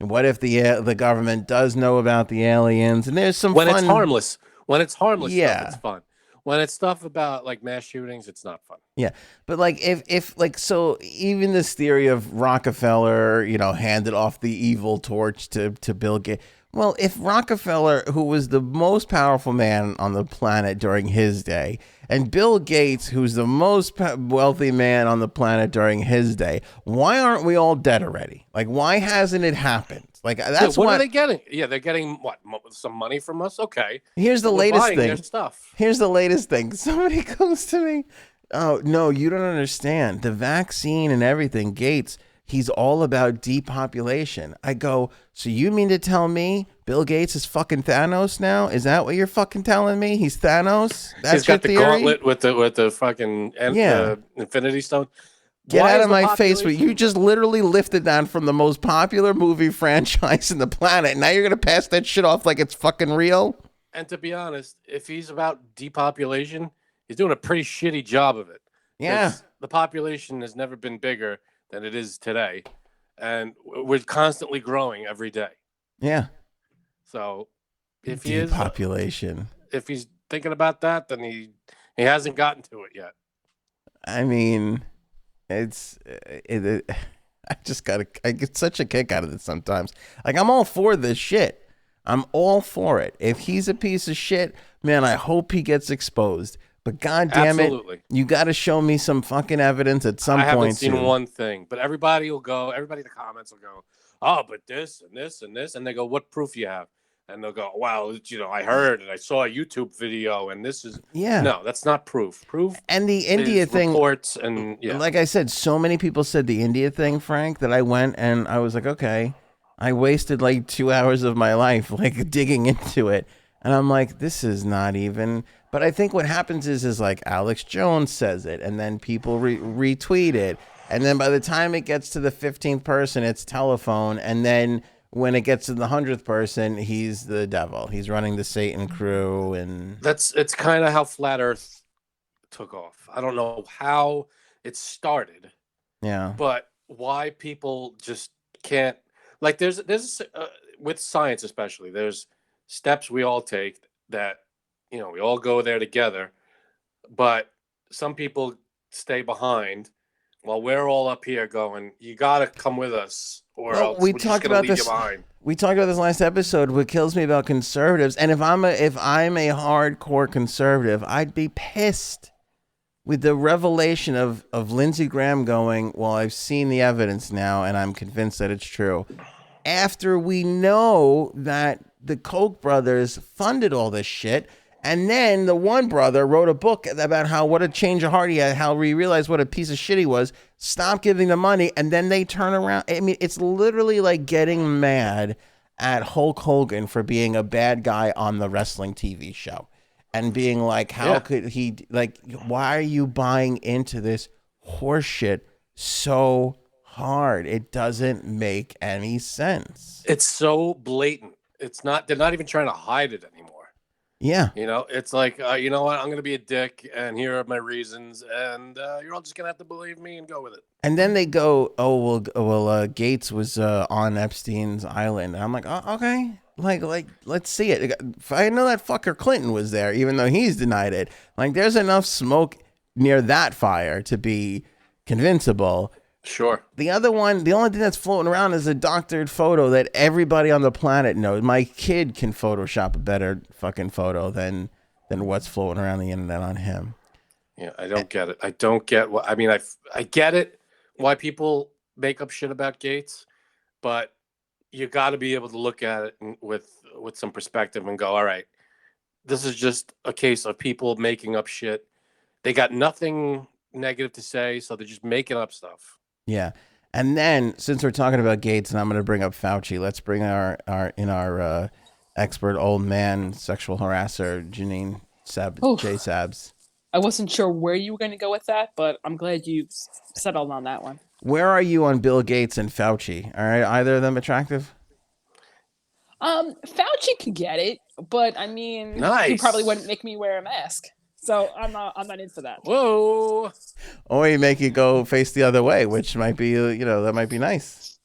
what if the government does know about the aliens? And there's some when fun. It's harmless. When it's harmless, stuff, it's fun. When it's stuff about like mass shootings, it's not fun. Yeah, but like if like so, even this theory of Rockefeller, handed off the evil torch to Bill Gates. Well, if Rockefeller, who was the most powerful man on the planet during his day, and Bill Gates, who's the most wealthy man on the planet during his day, why aren't we all dead already? Like, why hasn't it happened? Like, that's what are they getting? Yeah, they're getting what? Some money from us? Okay. Here's the latest thing. Their stuff. Here's the latest thing. Somebody comes to me. Oh, no, you don't understand. The vaccine and everything, Gates, he's all about depopulation. I go, so you mean to tell me Bill Gates is fucking Thanos now? Is that what you're fucking telling me? He's Thanos? That's He's got the gauntlet with the fucking Infinity Stone. Get out of my face. You just literally lifted that from the most popular movie franchise in the planet. Now you're going to pass that shit off like it's fucking real? And to be honest, if he's about depopulation, he's doing a pretty shitty job of it. Yeah. The population has never been bigger than it is today. And we're constantly growing every day. Yeah. So if he is population, if he's thinking about that, then he hasn't gotten to it yet. I mean, I get such a kick out of this sometimes. Like, I'm all for this shit. I'm all for it. If he's a piece of shit, man, I hope he gets exposed. But God damn it, you got to show me some fucking evidence at some point. I haven't seen one thing, but everybody in the comments will go, oh, but this and this and this. And they go, what proof you have? And they'll go, well, I heard and I saw a YouTube video and this is. Yeah. No, that's not proof. Proof. And the India thing. Reports and like I said, so many people said the India thing, Frank, that I went and I was like, okay. I wasted like 2 hours of my life like digging into it. And I'm like, this is not even. But I think what happens is like Alex Jones says it and then people retweet it. And then by the time it gets to the 15th person, it's telephone. And then when it gets to the 100th person, he's the devil. He's running the Satan crew. And it's kind of how Flat Earth took off. I don't know how it started. Yeah. But why people just can't. Like there's with science especially, there's steps we all take that, we all go there together, but some people stay behind while we're all up here going, you got to come with us or else we're just going to leave you behind. We talked about this last episode. What kills me about conservatives, and if I'm a hardcore conservative, I'd be pissed with the revelation of Lindsey Graham going, well, I've seen the evidence now and I'm convinced that it's true. After we know that the Koch brothers funded all this shit, and then the one brother wrote a book about what a change of heart he had, how he realized what a piece of shit he was, stopped giving the money, and then they turn around. I mean, it's literally like getting mad at Hulk Hogan for being a bad guy on the wrestling TV show. And being like, how could he, like, why are you buying into this horseshit so hard? It doesn't make any sense. It's so blatant. They're not even trying to hide it anymore. Yeah. It's like, you know what? I'm going to be a dick and here are my reasons. And you're all just going to have to believe me and go with it. And then they go, oh, well, Gates was on Epstein's island. And I'm like, oh, okay. Like, let's see it. I know that fucker Clinton was there, even though he's denied it. Like, there's enough smoke near that fire to be convincible. Sure. The other one, the only thing that's floating around is a doctored photo that everybody on the planet knows. My kid can Photoshop a better fucking photo than what's floating around the internet on him. Yeah, I don't get it. I don't get what. I mean, I get it why people make up shit about Gates, but you got to be able to look at it with some perspective and go, all right, this is just a case of people making up shit. They got nothing negative to say, so they're just making up stuff. Yeah. And then, since we're talking about Gates, and I'm going to bring up Fauci, let's bring our expert old man sexual harasser, Janine J. Sabs. I wasn't sure where you were going to go with that, but I'm glad you settled on that one. Where are you on Bill Gates and Fauci? All right, either of them attractive? Fauci could get it, but I mean, nice. He probably wouldn't make me wear a mask, so I'm not in for that. Whoa! Or you make you go face the other way, which might be, that might be nice.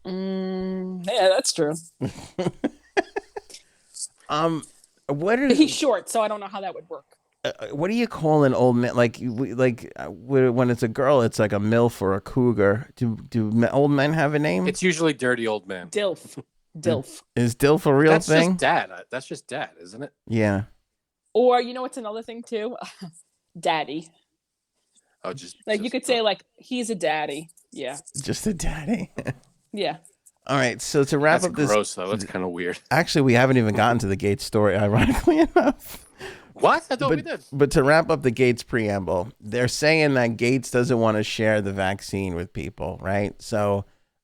Yeah, that's true. He's short, so I don't know how that would work. What do you call an old man? Like when it's a girl, it's like a MILF or a cougar. Do old men have a name? It's usually dirty old man. Dilf. Is Dilf a real thing? That's just dad, isn't it? Yeah. Or what's another thing too? Daddy. Oh, just you could say like he's a daddy. Yeah. Just a daddy. Yeah. All right. So to wrap up this, gross though. That's kind of weird. Actually, we haven't even gotten to the Gates story, ironically enough. What? I thought we did. But to wrap up the Gates preamble, they're saying that Gates doesn't want to share the vaccine with people, right? So,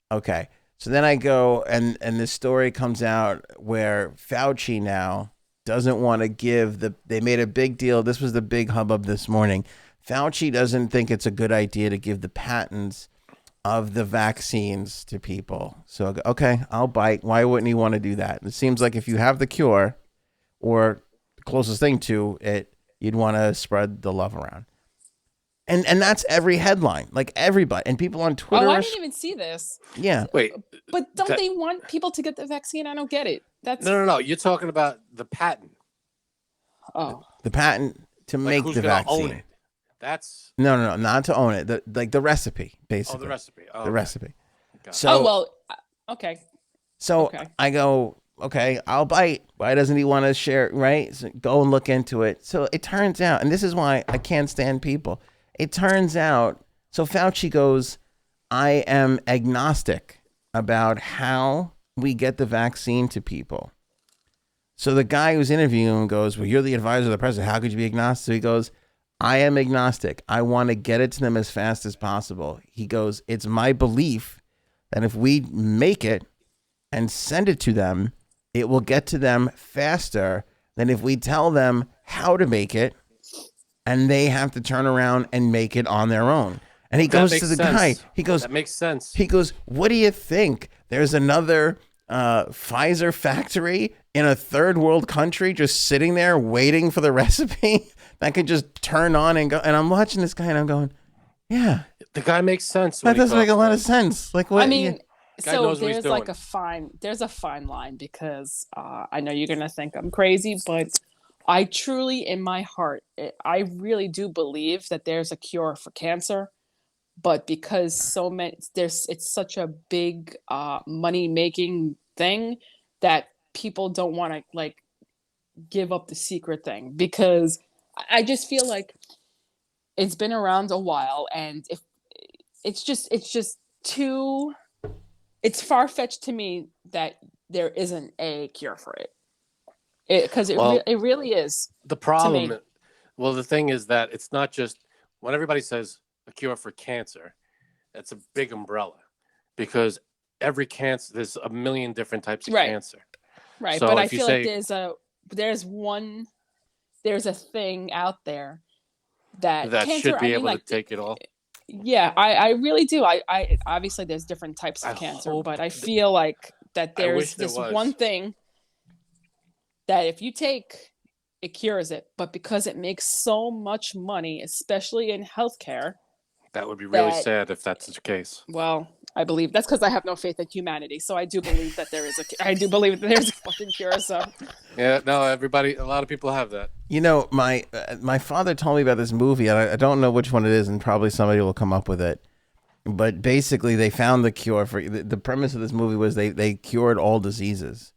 okay. So then I go, and this story comes out where Fauci now doesn't want to give they made a big deal. This was the big hubbub this morning. Fauci doesn't think it's a good idea to give the patents of the vaccines to people. So, okay, I'll bite. Why wouldn't he want to do that? It seems like if you have the cure or closest thing to it, you'd want to spread the love around. And that's every headline, like everybody and people on Twitter. Oh, I didn't even see this. Yeah. Wait, but don't they want people to get the vaccine? I don't get it. That's no. You're talking about the patent. Oh, the patent to make the vaccine. Own it? That's no, not to own it. The recipe, basically. Oh, the recipe. Oh, the recipe. So, okay. so Okay. I go, okay, I'll bite. Why doesn't he want to share? Right? So go and look into it. So it turns out, and this is why I can't stand people. It turns out, so Fauci goes, I am agnostic about how we get the vaccine to people. So the guy who's interviewing him goes, well, you're the advisor of the president. How could you be agnostic? So he goes, I am agnostic. I want to get it to them as fast as possible. He goes, it's my belief that if we make it and send it to them, it will get to them faster than if we tell them how to make it and they have to turn around and make it on their own. And he goes to the guy. He goes, that makes sense. He goes, what do you think? There's another Pfizer factory in a third world country just sitting there waiting for the recipe that could just turn on and go. And I'm watching this guy and I'm going, yeah. The guy makes sense. That doesn't make a lot of sense. Like what? I mean, so there's like a fine line because I know you're going to think I'm crazy, but I truly in my heart, I really do believe that there's a cure for cancer. But because it's such a big money making thing that people don't want to like give up the secret thing, because I just feel like it's been around a while, and if it's just too, it's far fetched to me that there isn't a cure for it, because it really is. The problem, well, the thing is that it's not just when everybody says a cure for cancer, that's a big umbrella, because every cancer, there's a million different types of cancer. Right. So but I feel like there's a thing out there that cancer, should be able to take it all. Yeah, I really do. I obviously there's different types of cancer, but I feel like that there's this one thing that if you take, it cures it. But because it makes so much money, especially in healthcare, that would be really sad if that's the case. Well, I believe that's because I have no faith in humanity. So I do believe that there's a fucking cure. So yeah, no, a lot of people have that. You know, my father told me about this movie, and I don't know which one it is, and probably somebody will come up with it. But basically, they found the cure for the premise of this movie was they cured all diseases,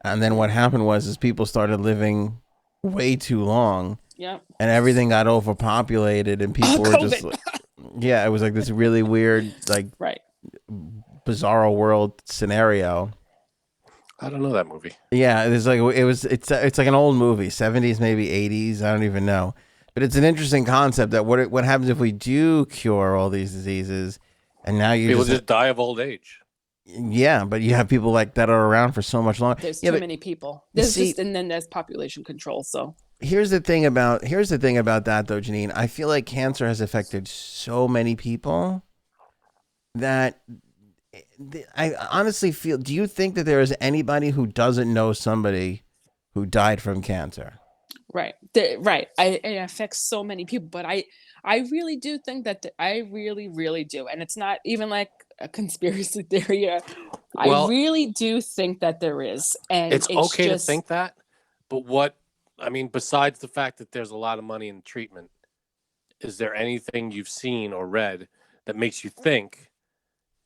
and then what happened was people started living way too long. Yeah. And everything got overpopulated, and people were just like, yeah, it was like this really weird, like bizarro world scenario. I don't know that movie. Yeah, it's like an old movie, 70s, maybe 80s. I don't even know. But it's an interesting concept that what happens if we do cure all these diseases, and now people just die of old age. Yeah, but you have people like that are around for so much longer. There's too many people. And then there's population control. So here's the thing about that though, Janine. I feel like cancer has affected so many people that I honestly feel. Do you think that there is anybody who doesn't know somebody who died from cancer? Right. It affects so many people, but I really do think that I really, really do, and it's not even like a conspiracy theory. I really do think that there is, and it's okay to think that. But besides the fact that there's a lot of money in treatment, is there anything you've seen or read that makes you think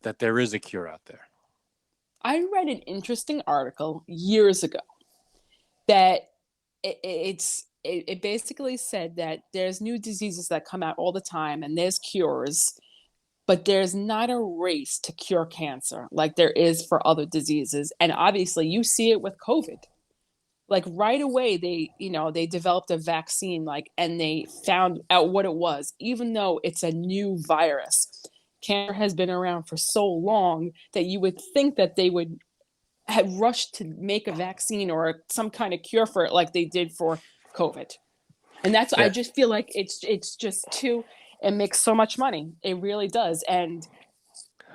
that there is a cure out there? I read an interesting article years ago that it basically said that there's new diseases that come out all the time and there's cures, but there's not a race to cure cancer like there is for other diseases. And obviously you see it with COVID. Like right away, they developed a vaccine, and they found out what it was, even though it's a new virus. Cancer has been around for so long that you would think that they would have rushed to make a vaccine or some kind of cure for it, like they did for COVID. And that's, I just feel like it's just too, it makes so much money. It really does. And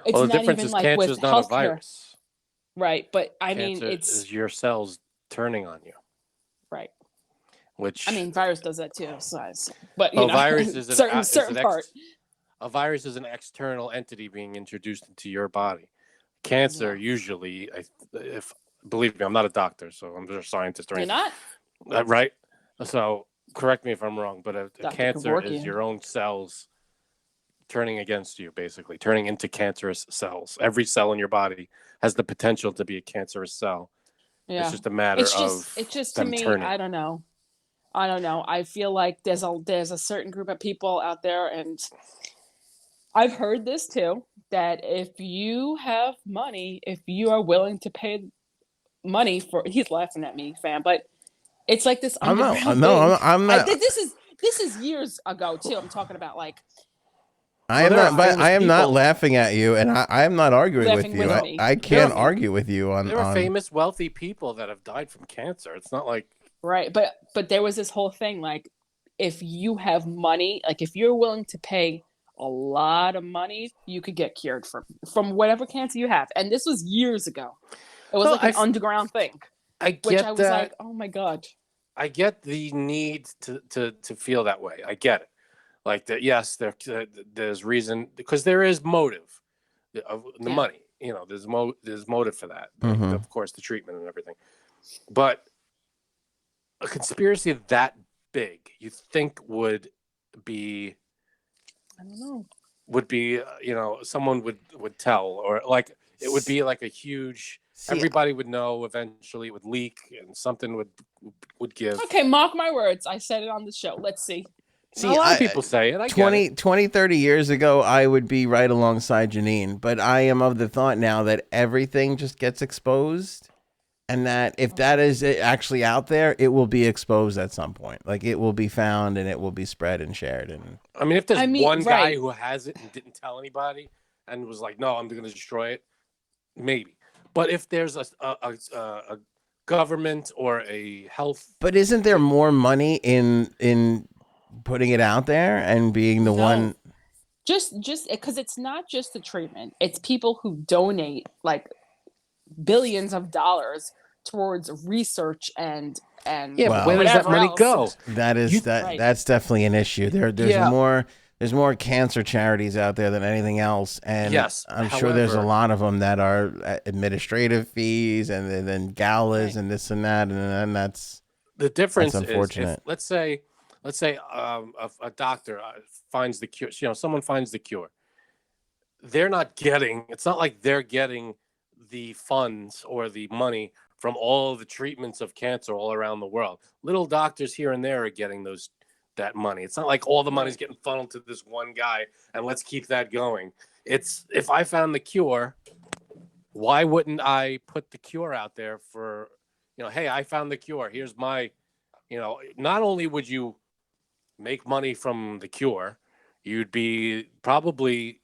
it's the not difference even is like cancer with is not healthcare. a virus. Right. But Cancer is your cells turning on you. Right. Which virus does that too. But virus is certain part. A virus is an external entity being introduced into your body. Cancer usually, if believe me, I'm not a doctor, so I'm just a scientist. You're not? Right. So correct me if I'm wrong, but a cancer is your own cells turning against you, basically turning into cancerous cells. Every cell in your body has the potential to be a cancerous cell. Yeah. It's just a matter of it's just to them me, turning. I don't know. I feel like there's a certain group of people out there, and I've heard this too, that if you have money, if you are willing to pay money for, he's laughing at me, fam, but it's like this underground thing. I'm not. This is years ago too. I'm talking about like I am not. But I am not people laughing at you, and I am not arguing with laughing you. with me. I can't argue with you on. There are famous, wealthy people that have died from cancer. It's not like right, but there was this whole thing like, if you have money, like if you're willing to pay a lot of money, you could get cured from whatever cancer you have. And this was years ago. It was like an underground thing. I get which I was that. like, oh my God. I get the need to feel that way. I get it. Like that, yes, there's reason, because there is motive of the money. You know, there's motive for that. Mm-hmm. Of course, the treatment and everything. But a conspiracy that big, you think would be, I don't know. Would be, someone would tell, or like it would be like a huge. Everybody would know eventually. It would leak, and something would give. Okay, mark my words. I said it on the show. Let's see. A lot of people say it. 20, 30 years ago, I would be right alongside Janine. But I am of the thought now that everything just gets exposed. And that if that is actually out there, it will be exposed at some point. Like it will be found and it will be spread and shared. And I mean, if there's one guy who has it and didn't tell anybody and was like, no, I'm going to destroy it, maybe. But if there's a government or a health, but isn't there more money in putting it out there and being the one? Just because it's not just the treatment; it's people who donate like billions of dollars towards research and but where does that money go? That's definitely an issue. There's more cancer charities out there than anything else, and yes, I'm sure there's a lot of them that are administrative fees and then galas and this and that, and that's the difference. That's unfortunate. Let's say a doctor finds the cure. Someone finds the cure. They're not getting. It's not like they're getting the funds or the money from all the treatments of cancer all around the world. Little doctors here and there are getting that money. It's not like all the money's getting funneled to this one guy and let's keep that going. It's, if I found the cure, why wouldn't I put the cure out there for, hey, I found the cure. Here's my, not only would you make money from the cure, you'd be probably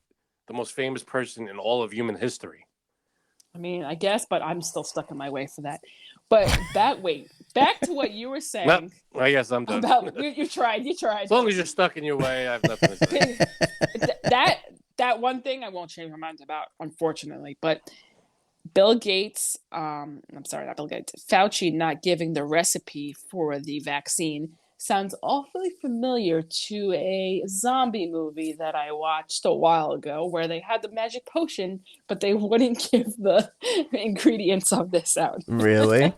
the most famous person in all of human history. I mean, I guess, but I'm still stuck in my way for that. But back to what you were saying. Well, I guess I'm done. You tried. As long as you're stuck in your way, I have nothing to say. that one thing I won't change my mind about, unfortunately. But Bill Gates, I'm sorry, not Bill Gates, Fauci not giving the recipe for the vaccine sounds awfully familiar to a zombie movie that I watched a while ago where they had the magic potion, but they wouldn't give the ingredients of this out. Really?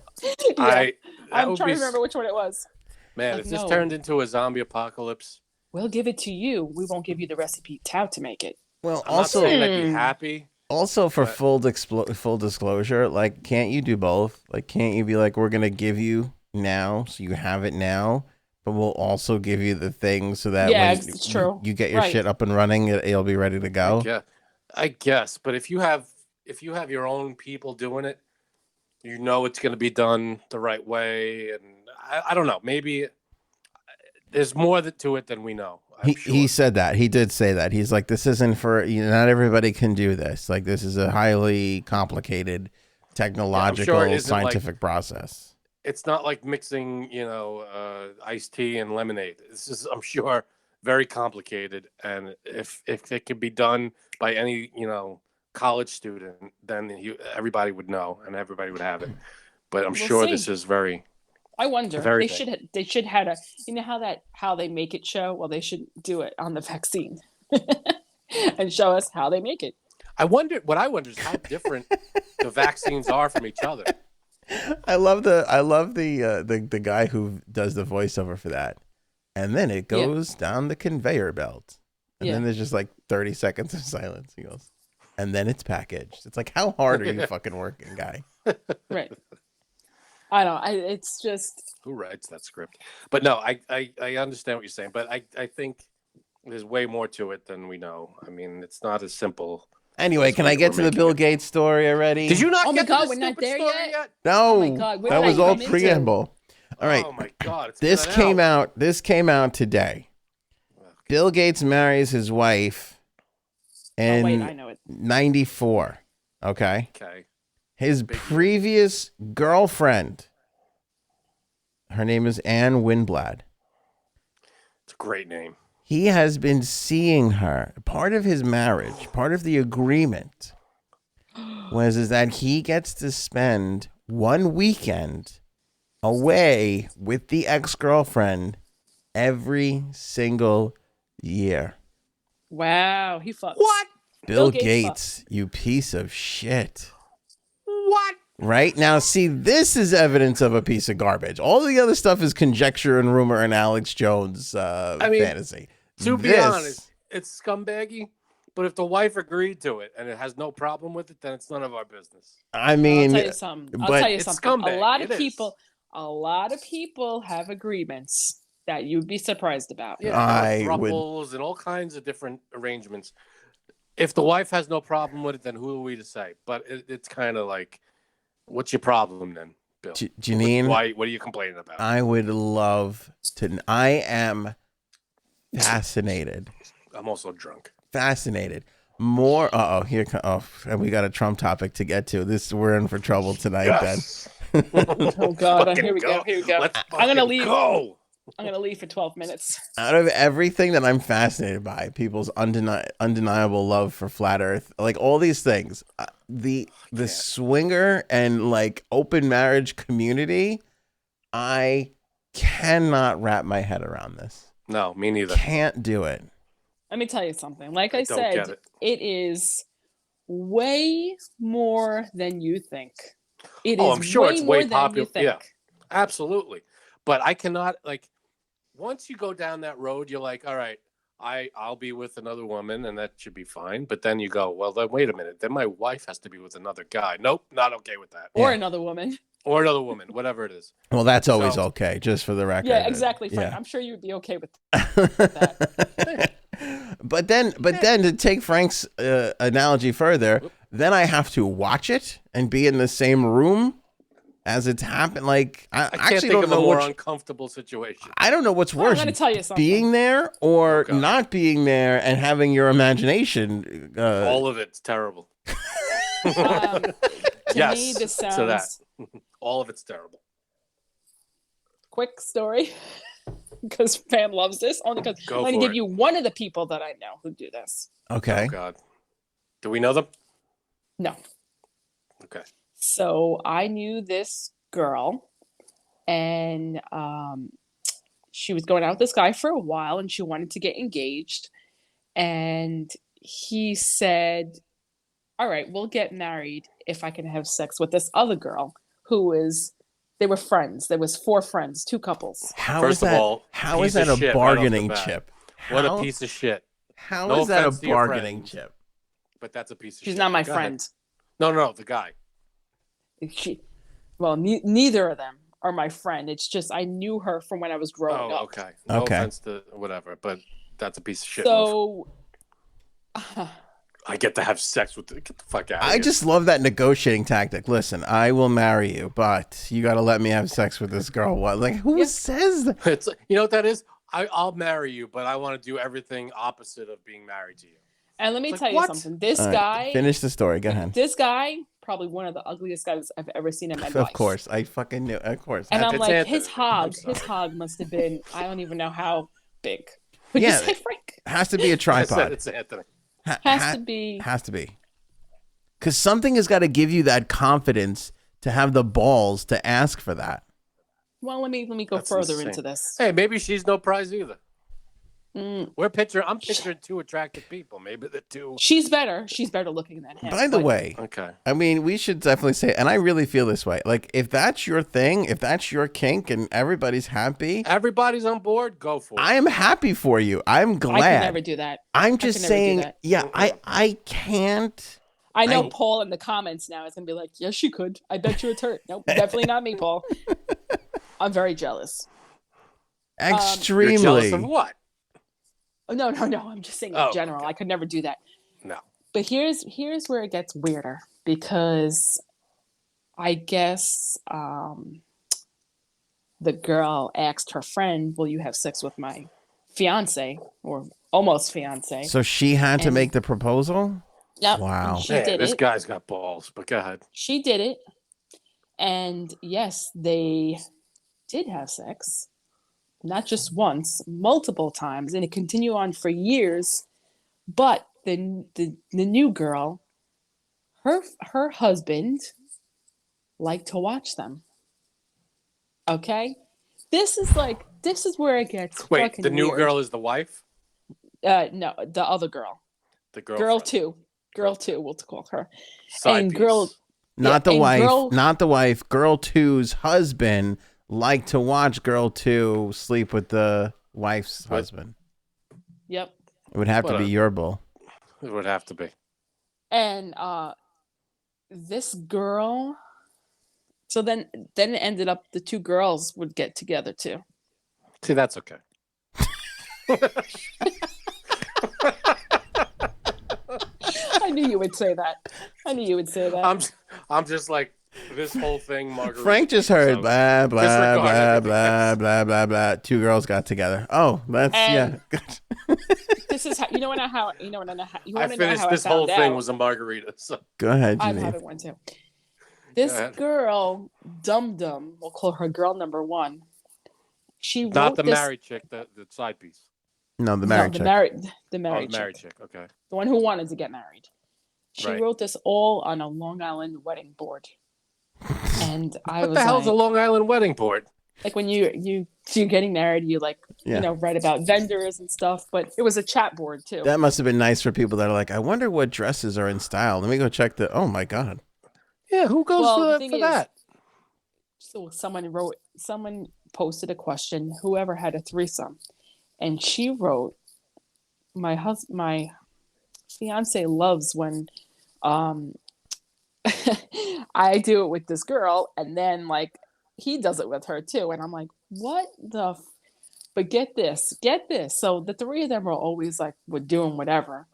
Yeah. I'm trying to remember which one it was. Man, if this turned into a zombie apocalypse, we'll give it to you. We won't give you the recipe how to make it. Well, I'm not saying I'd be happy. Also, for full disclosure, like, can't you do both? Like, can't you be like, we're gonna give you now, so you have it now, but we'll also give you the thing so that when it's true. You get your shit up and running, it'll be ready to go. Yeah, I guess. But if you have your own people doing it, it's going to be done the right way. And I don't know. Maybe there's more to it than we know. He said that. He did say that. He's like, this isn't for, not everybody can do this. Like, this is a highly complicated technological scientific process. It's not like mixing, iced tea and lemonade. This is, I'm sure, very complicated. And if it could be done by any, college student, then everybody would know and everybody would have it. But I'm sure this is very. I wonder. They should have a, how they make it show. Well, they should do it on the vaccine and show us how they make it. What I wonder is how different the vaccines are from each other. I love the guy who does the voiceover for that, and then it goes down the conveyor belt, And Yeah. then there's just like 30 seconds of silence. He goes, and then it's packaged. It's like, how hard are you fucking working, guy? Right. I don't know. It's just. Who writes that script? But no, I understand what you're saying. But I think there's way more to it than we know. I mean, it's not as simple. Anyway, can I get to the Bill Gates story already? Did you not Oh my get God, to the we're not stupid there story yet? No. Oh my God, where that did was I all come into? preamble. All right. Oh my God. This came out. This came out today. Okay. Bill Gates marries his wife in Wait, I know it. 94. Okay. Okay. His Big previous girlfriend, her name is Anne Winblad. It's a great name. He has been seeing her. Part of his marriage, part of the agreement is that he gets to spend one weekend away with the ex-girlfriend every single year. Wow, he fucks. What? Bill Gates Gates, you piece of shit. What? Right? Now, see, this is evidence of a piece of garbage. All the other stuff is conjecture and rumor and Alex Jones fantasy. To be honest, it's scumbaggy. But if the wife agreed to it and it has no problem with it, then it's none of our business. I mean, I'll tell you something. but A it's lot scumbag. of It is. people have agreements that you'd be surprised about. Yeah, thruples and all kinds of different arrangements. If the wife has no problem with it, then who are we to say? But it's kind of like, what's your problem then, Bill? Janine, What are you complaining about? I would love to. I am fascinated. I'm also drunk. Fascinated. More. And we got a Trump topic to get to. We're in for trouble tonight. Yes. Then. Oh God, Fucking here we go. Here we go. Let's I'm gonna fucking leave. Go. I'm gonna leave for 12 minutes. Out of everything that I'm fascinated by, people's undeniable love for flat Earth, like all these things, the swinger and like open marriage community, I cannot wrap my head around this. No, me neither. Can't do it. Let me tell you something. Like I Don't get said, it. it is way more than you think. It is I'm sure it's way more than popular. you think. Yeah, absolutely. But I cannot, like, once you go down that road, you're like, all right, I'll be with another woman and that should be fine. But then you go, well, then wait a minute. Then my wife has to be with another guy. Nope, not okay with that. Or Yeah. another woman. Or another woman, whatever it is. Well, that's always So- okay, just for the record. Yeah, exactly. Frank. Yeah. I'm sure you'd be okay with that. But then to take Frank's analogy further, then I have to watch it and be in the same room as it's happened. Like I I can't actually think don't of know a more which. uncomfortable situation. I don't know what's I'm worse: gonna tell you something. being there or Okay. not being there and having your imagination. All of it's terrible. To Yes, me, this to sounds that. All of it's terrible. quick story. Because Pam loves this. Only because I'm Go going to for give it. you one of the people that I know who do this. Okay. Oh, God. Do we know them? No. Okay. So I knew this girl, and she was going out with this guy for a while, and she wanted to get engaged. And he said, all right, we'll get married if I can have sex with this other girl they were friends. There was 4 friends, 2 couples. First of all, how piece is that of a shit right off the bargaining bat. chip? What How- a piece of shit. How No is that a offense to your bargaining friends. chip? But that's a piece of shit. She's not my Go ahead. friend. No, the guy. Neither of them are my friend. It's just I knew her from when I was growing Oh, up. okay. No Okay. offense to whatever, but that's a piece of shit. So I get to have sex with. Get the fuck out. of I here. just love that negotiating tactic. Listen, I will marry you, but you got to let me have sex with this girl. What? Like, who Yeah. says that? It's you know what that is. I'll marry you, but I want to do everything opposite of being married to you. and let me It's tell like, you what? something. This All right, guy, finish the story. Go ahead. this guy, probably one of the ugliest guys I've ever seen in my life. Of course, I fucking knew. Of course. And I'm It's like, Anthony. his I'm hog must have been, I don't even know how big. Would Yeah. you say, Frank? Has to be a I said tripod. it's Anthony. Has to be. Has to be. Because something has got to give you that confidence to have the balls to ask for that. Well, let me go That's further insane. into this. Hey, maybe she's no prize either. I'm picturing two attractive people. Maybe the two. She's better. She's better looking than him. By the way, okay. I mean, we should definitely say, and I really feel this way. Like, if that's your thing, if that's your kink, and everybody's happy, everybody's on board. Go for it. I am happy for you. I'm glad. I can never do that. I'm just saying, yeah, I can't. I know Paul in the comments now is gonna be like, yes, you could. I bet you it's her. Nope, definitely not me, Paul. I'm very jealous. Extremely. You're jealous of what? Oh, no. I'm just saying in general. Okay. I could never do that. No. But here's where it gets weirder, because I guess the girl asked her friend, will you have sex with my fiance or almost fiance? So she had to make the proposal? Yep. Wow. She did this it. guy's got balls, but go ahead. She did it. And yes, they did have sex. Not just once, multiple times, and it continued on for years. But the new girl, her husband liked to watch them. Okay? This is where it gets Wait, fucking the new weird. girl is the wife? No, the other girl. The girl. Girl two, we'll call her. Side and piece. girl, not the wife, girl, not the wife. Girl two's husband liked to watch girl two sleep with the wife's husband. Yep. It would have to be your bull. It would have to be. And this girl. So then it ended up the two girls would get together too. See, that's okay. I knew you would say that. I'm just like, this whole thing, Margarita. Frank just heard blah blah disregard blah everything blah else. blah blah blah. Two girls got together. Oh, that's And- yeah. This is how you know how I finished this whole thing was a margarita. So. Go ahead, I'm Janine. having one too. This girl, Dum Dum, we'll call her girl number one. She wrote Not the this, married chick, the side piece. No, the married the chick. the married chick. Okay. the one who wanted to get married. She Right. wrote this all on a Long Island wedding board, and I What was the hell's a like, Long Island wedding board? like when you're getting married, you write about vendors and stuff. But it was a chat board too. That must have been nice for people that are like, I wonder what dresses are in style. Let me go check the. Oh my god. Yeah, who goes Well, the for thing that? So someone posted a question, whoever had a threesome, and she wrote, my fiance loves when I do it with this girl, and then like he does it with her too, and I'm like, what the but get this, so the three of them were always like, we're doing whatever.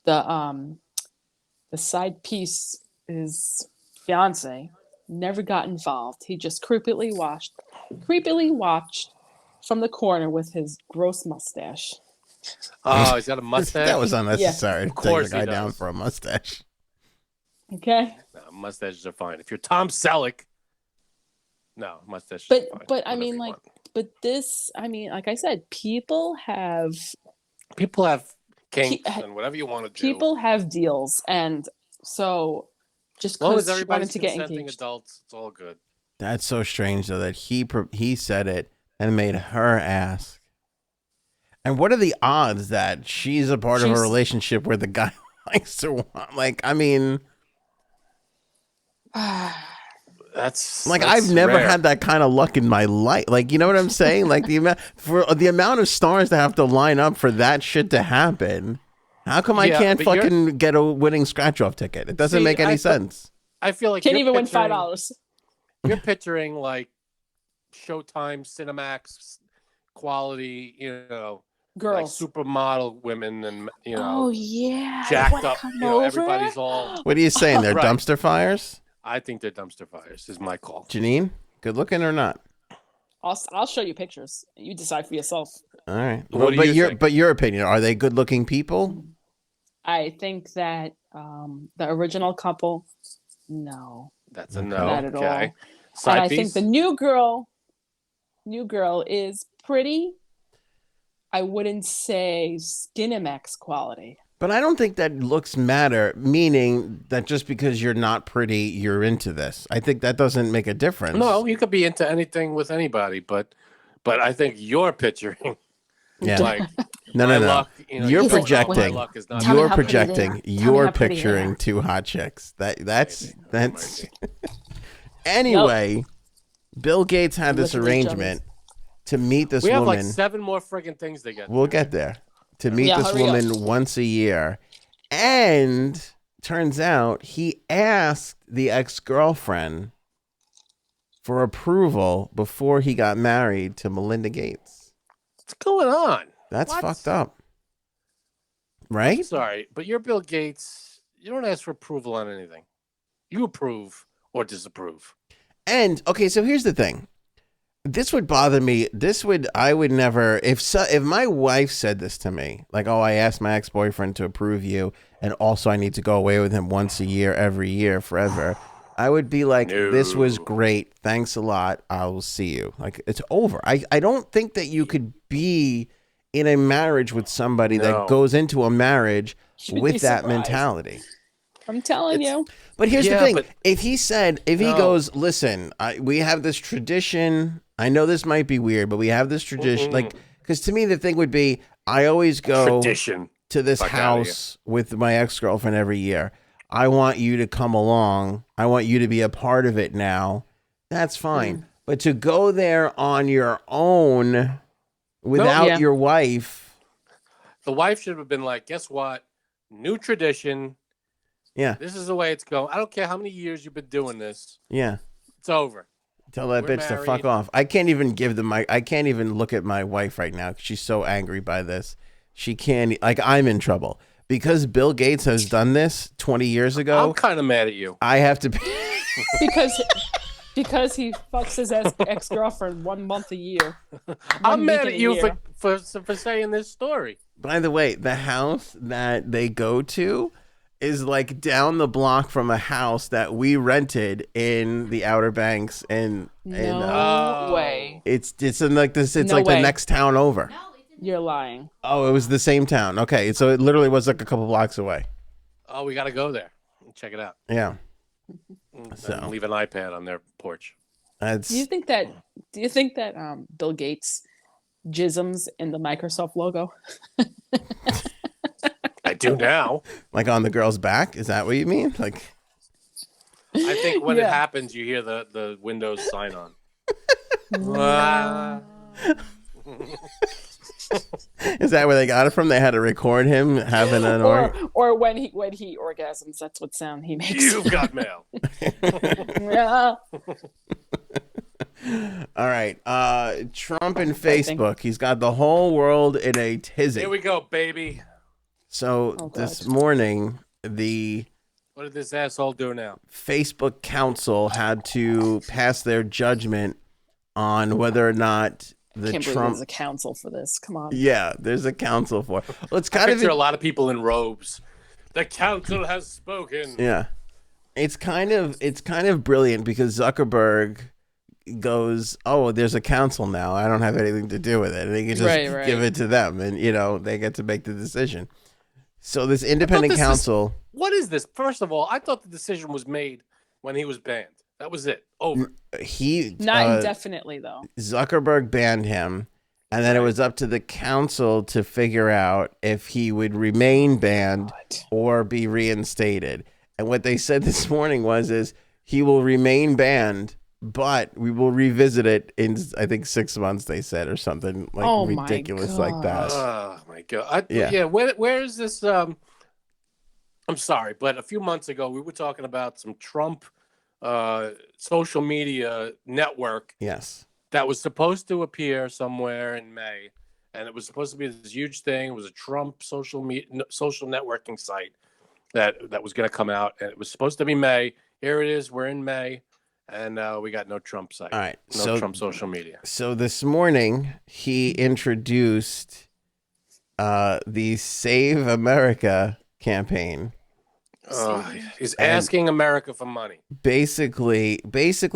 The side piece, his fiance, never got involved. He just creepily watched from the corner with his gross mustache. Oh, he's got a mustache? That was unnecessary. Of course Take the guy he down does. for a mustache. Okay. No, mustaches are fine. If you're Tom Selleck, no, mustaches But are fine. I mean, like, but this, I mean, like I said, people have kinks and whatever you want to do. people have deals, and so just as long as because she everybody's wanted to get consenting engaged. adults, it's all good. That's so strange though that he said it and made her ask. And what are the odds that she's a part of a relationship where the guy likes to want? Like, I mean, that's I've never rare. had that kind of luck in my life. Like, you know what I'm saying? Like the amount of stars that have to line up for that shit to happen. How come I can't fucking get a winning scratch off ticket? It doesn't make any sense. I feel like Can't you're even win picturing- $5. You're picturing like Showtime, Cinemax quality, Girls. like supermodel women, and Oh yeah. jacked Wanna up. come over? Everybody's all. What are you saying? They're Right. dumpster fires? I think they're dumpster fires. Is my call. Janine, good looking or not? I'll show you pictures. You decide for yourself. All right. What do you think? But your opinion, are they good looking people? I think that the original couple, no. That's a no. Not at all. Okay. And Side I piece. think the new girl is pretty. I wouldn't say Skinemax quality. But I don't think that looks matter, meaning that just because you're not pretty, you're into this. I think that doesn't make a difference. No, you could be into anything with anybody, but I think you're picturing Yeah. Like, No. luck, you know, You're you don't know, my projecting. luck is not Tell me You're how pretty they projecting. are. Tell me You're how pretty they picturing are. two hot chicks. That's. Maybe. Anyway, Bill Gates had this Look at each arrangement to meet this We have woman. like 7 more freaking things to get We'll to. get there. To meet Yeah, this hurry up. woman once a year. And turns out he asked the ex-girlfriend for approval before he got married to Melinda Gates. What's going on? That's What? fucked up. Right? Sorry, but you're Bill Gates. You don't ask for approval on anything. You approve or disapprove. And okay, so here's the thing. This would bother me. I would never, if my wife said this to me, like, oh, I asked my ex-boyfriend to approve you, and also I need to go away with him once a year, every year, forever. I would be like, No. This was great. Thanks a lot. I will see you. Like, it's over. I don't think that you could be in a marriage with somebody No. that goes into a marriage You'd with be that surprised. mentality. I'm telling you. But here's the Yeah, thing. but- If he No. goes, listen, we have this tradition. I know this might be weird, but we have this tradition. Like, because to me, the thing would be, I always go Tradition. to this Fuck outta house with my ex-girlfriend every year. I want you to come along. I want you to be a part of it now. That's fine. But to go there on your own without Yeah. your wife. The wife should have been like, guess what? New tradition. Yeah. This is the way it's going. I don't care how many years you've been doing this. Yeah. It's over. Tell that We're bitch to fuck married. off. I can't even I can't even look at my wife right now. 'Cause she's so angry by this. She can't, like, I'm in trouble because Bill Gates has done this 20 years I'm ago. kind of mad at you. I have to be. because he fucks his ex-girlfriend 1 month a year. I'm mad week at in a you year. for saying this story. By the way, the house that they go to is like down the block from a house that we rented in the Outer Banks, and No way. it's in like this. It's No like way. the next town over. You're lying. Oh, it was the same town. Okay, so it literally was like a couple blocks away. Oh, we got to go there. Check it out. Yeah, So leave an iPad on their porch. that's. Do you think that Bill Gates jisms in the Microsoft logo? I do now. Like on the girl's back? Is that what you mean? Like, I think when it Yeah. happens, you hear the Windows sign on. Ah. is that where they got it from? They had to record him having an or when he orgasms, that's what sound he makes. You've got mail. Yeah. All right. Trump and Facebook. He's got the whole world in a tizzy. Here we go, baby. So Oh, God. this morning, the What did this asshole do now? Facebook Council had to pass their judgment on whether or not the Can't believe Trump. there's a council for this. Come on. Yeah, there's a council for. Well, it's I kind picture a of lot of people in robes. The council has spoken. yeah. It's kind of brilliant because Zuckerberg goes, oh, there's a council now. I don't have anything to do with it, and he can just Right. give it to them, and they get to make the decision. So this independent this is- council. What is this? First of all, I thought the decision was made when he was banned. That was it. Over. He Not indefinitely though. Zuckerberg banned him, and then it was up to the council to figure out if he would remain banned or be reinstated. And what they said this morning is he will remain banned, but we will revisit it in, I think, 6 months, they said, or something like Oh my ridiculous like that. Oh my god. Yeah. Yeah. Where is this? I'm sorry, but a few months ago we were talking about some Trump social media network Yes. that was supposed to appear somewhere in May, and it was supposed to be this huge thing. It was a Trump social networking site that was going to come out, and it was supposed to be May. Here it is. We're in May, and we got no Trump site. All right. No Trump social media. So this morning he introduced the Save America campaign. He's asking America for money. Basically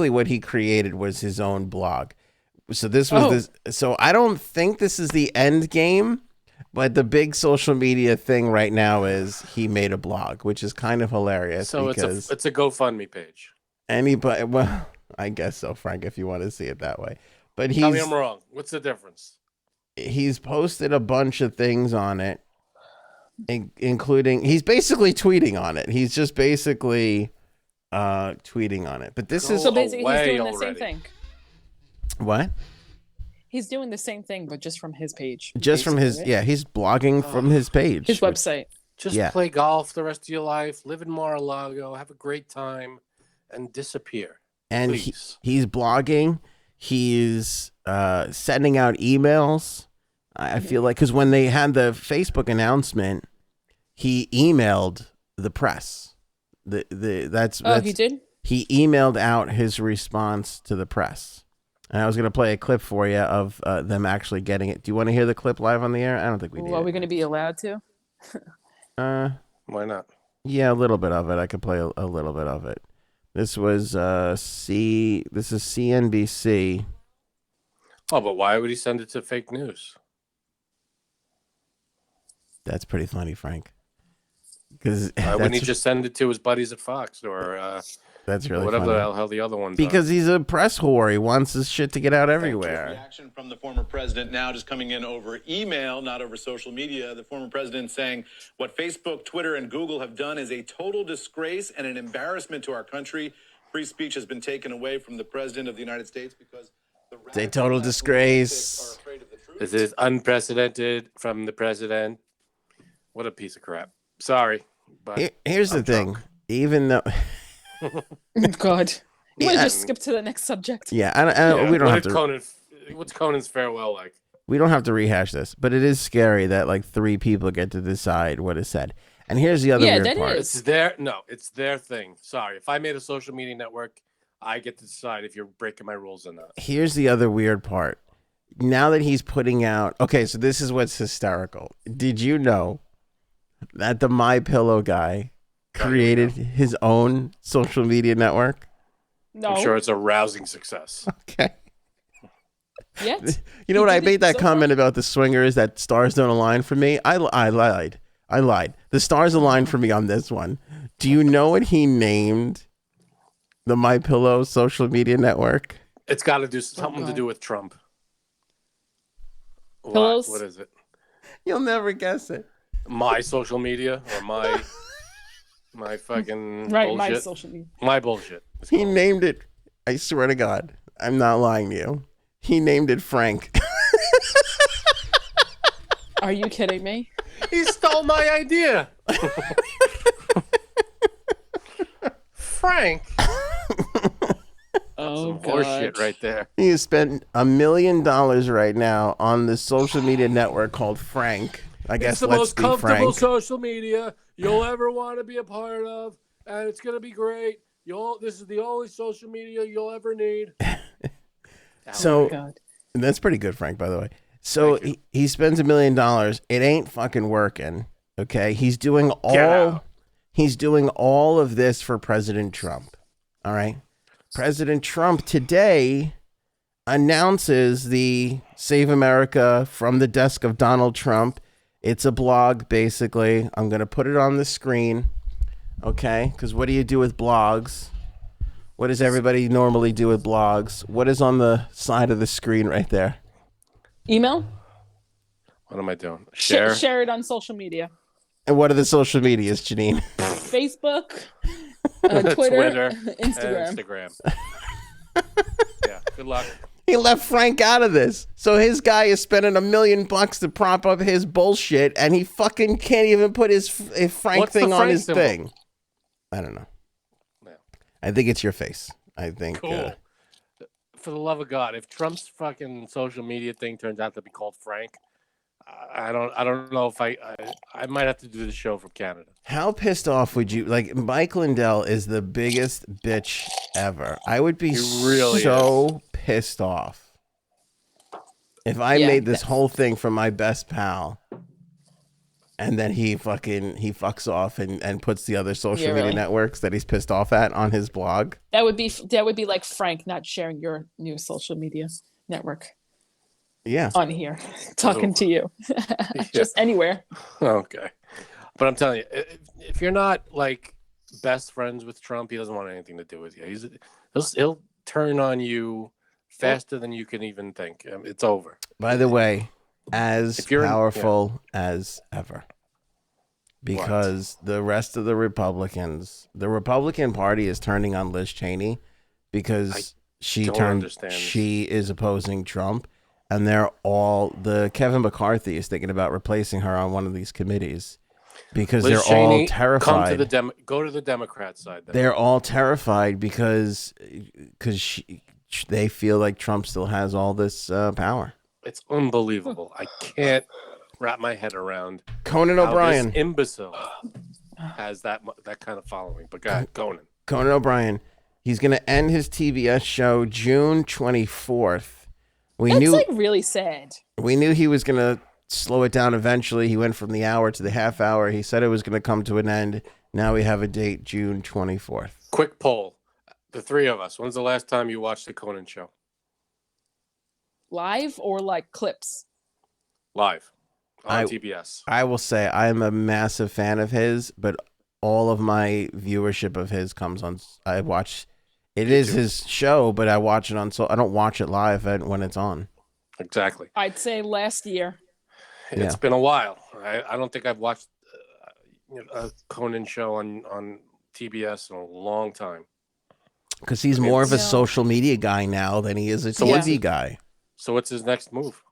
what he created was his own blog. So this was this. So I don't think this is the end game, but the big social media thing right now is he made a blog, which is kind of hilarious. So because it's a GoFundMe page. anybody, well, I guess so, Frank, if you want to see it that way. But Tell me he's I'm wrong. What's the difference? he's posted a bunch of things on it, including he's basically tweeting on it. He's just basically tweeting on it. But this is so basically he's doing already. the same thing. What? He's doing the same thing, but just from his page. Just from his, right? he's blogging from his page. His website. Just play golf the rest of your life, live in Mar-a-Lago, have a great time, and disappear. And he's blogging. He's sending out emails. I feel like, because when they had the Facebook announcement, he emailed the press. That's he did? He emailed out his response to the press. And I was going to play a clip for you of them actually getting it. Do you want to hear the clip live on the air? I don't think we do. Are we going to be allowed to? Why not? Yeah, a little bit of it. I could play a little bit of it. This was this is CNBC. Oh, but why would he send it to fake news? That's pretty funny, Frank. Because why wouldn't he just send it to his buddies at Fox or that's really whatever funny. the hell the other ones because are. He's a press whore. He wants his shit to get out everywhere. Reaction from the former president now just coming in over email, not over social media. The former president saying what Facebook, Twitter, and Google have done is a total disgrace and an embarrassment to our country. Free speech has been taken away from the president of the United States because it's a total disgrace. This is unprecedented from the president. What a piece of crap. Sorry. But here's the thing. Even though... God. You want to just skip to the next subject? Yeah, we don't have to... What's Conan's farewell like? We don't have to rehash this, but it is scary that like 3 people get to decide what is said. And here's the other weird part. It's their thing. Sorry. If I made a social media network, I get to decide if you're breaking my rules or not. Here's the other weird part. Now that he's putting out... Okay, so this is what's hysterical. Did you know that the MyPillow guy created his own social media network? No. I'm sure it's a rousing success. Okay. Yet? You know what? I made that comment about the swingers that stars don't align for me. I lied. The stars aligned for me on this one. Do you know what he named the MyPillow social media network? It's got to do something to do with Trump. Pillows? What is it? You'll never guess it. My social media or my fucking right, bullshit. my social media. My bullshit. He named it. I swear to God, I'm not lying to you. He named it Frank. Are you kidding me? He stole my idea. Frank. Oh, God. Horseshit right there. He has spent $1 million right now on the social media network called Frank. I guess it's the most comfortable social media you'll ever want to be a part of, and it's gonna be great. This is the only social media you'll ever need. So that's pretty good, Frank, by the way. So he spends $1 million. It ain't fucking working. Okay, he's doing all of this for President Trump. All right, President Trump today announces the Save America from the desk of Donald Trump. It's a blog, basically. I'm going to put it on the screen, okay? Because what do you do with blogs? What does everybody normally do with blogs? What is on the side of the screen right there? Email? What am I doing? Share? Share it on social media. And what are the social medias, Janine? Facebook, Twitter, Instagram. Yeah, good luck. He left Frank out of this. So his guy is spending $1 million to prop up his bullshit, and he fucking can't even put his Frank thing on his thing. I don't know. No. I think it's your face. I think. Cool. For the love of God, if Trump's fucking social media thing turns out to be called Frank, I don't know if I might have to do the show from Canada. How pissed off would you like? Mike Lindell is the biggest bitch ever. I would be so pissed off if I made this whole thing for my best pal, and then he fucks off and puts the other social media networks that he's pissed off at on his blog. That would be like Frank not sharing your new social media network. Yeah. On here, talking to you, just anywhere. Okay, but I'm telling you, if you're not like best friends with Trump, he doesn't want anything to do with you. He'll turn on you faster than you can even think. It's over. By the way, as powerful as ever. Because the rest of the Republican Party is turning on Liz Cheney because she is opposing Trump, and the Kevin McCarthy is thinking about replacing her on one of these committees because Liz they're Cheney, all terrified. Go to the Democrat side. Then. They're all terrified because they feel like Trump still has all this power. It's unbelievable. I can't wrap my head around Conan O'Brien, this imbecile, has that kind of following. But God, Conan O'Brien, he's going to end his TBS show June 24th. That's really sad. We knew he was going to slow it down eventually. He went from the hour to the half hour. He said it was going to come to an end. Now we have a date, June 24th. Quick poll. The three of us. When's the last time you watched the Conan show? Live or like clips? Live. On TBS. I will say I am a massive fan of his, but all of my viewership of his comes on. I watch. It is his show, but I watch it on. So I don't watch it live when it's on. Exactly. I'd say last year. It's been a while. I don't think I've watched a Conan show on TBS in a long time. Because he's more of a social media guy now than he is a TV guy. So what's his next move?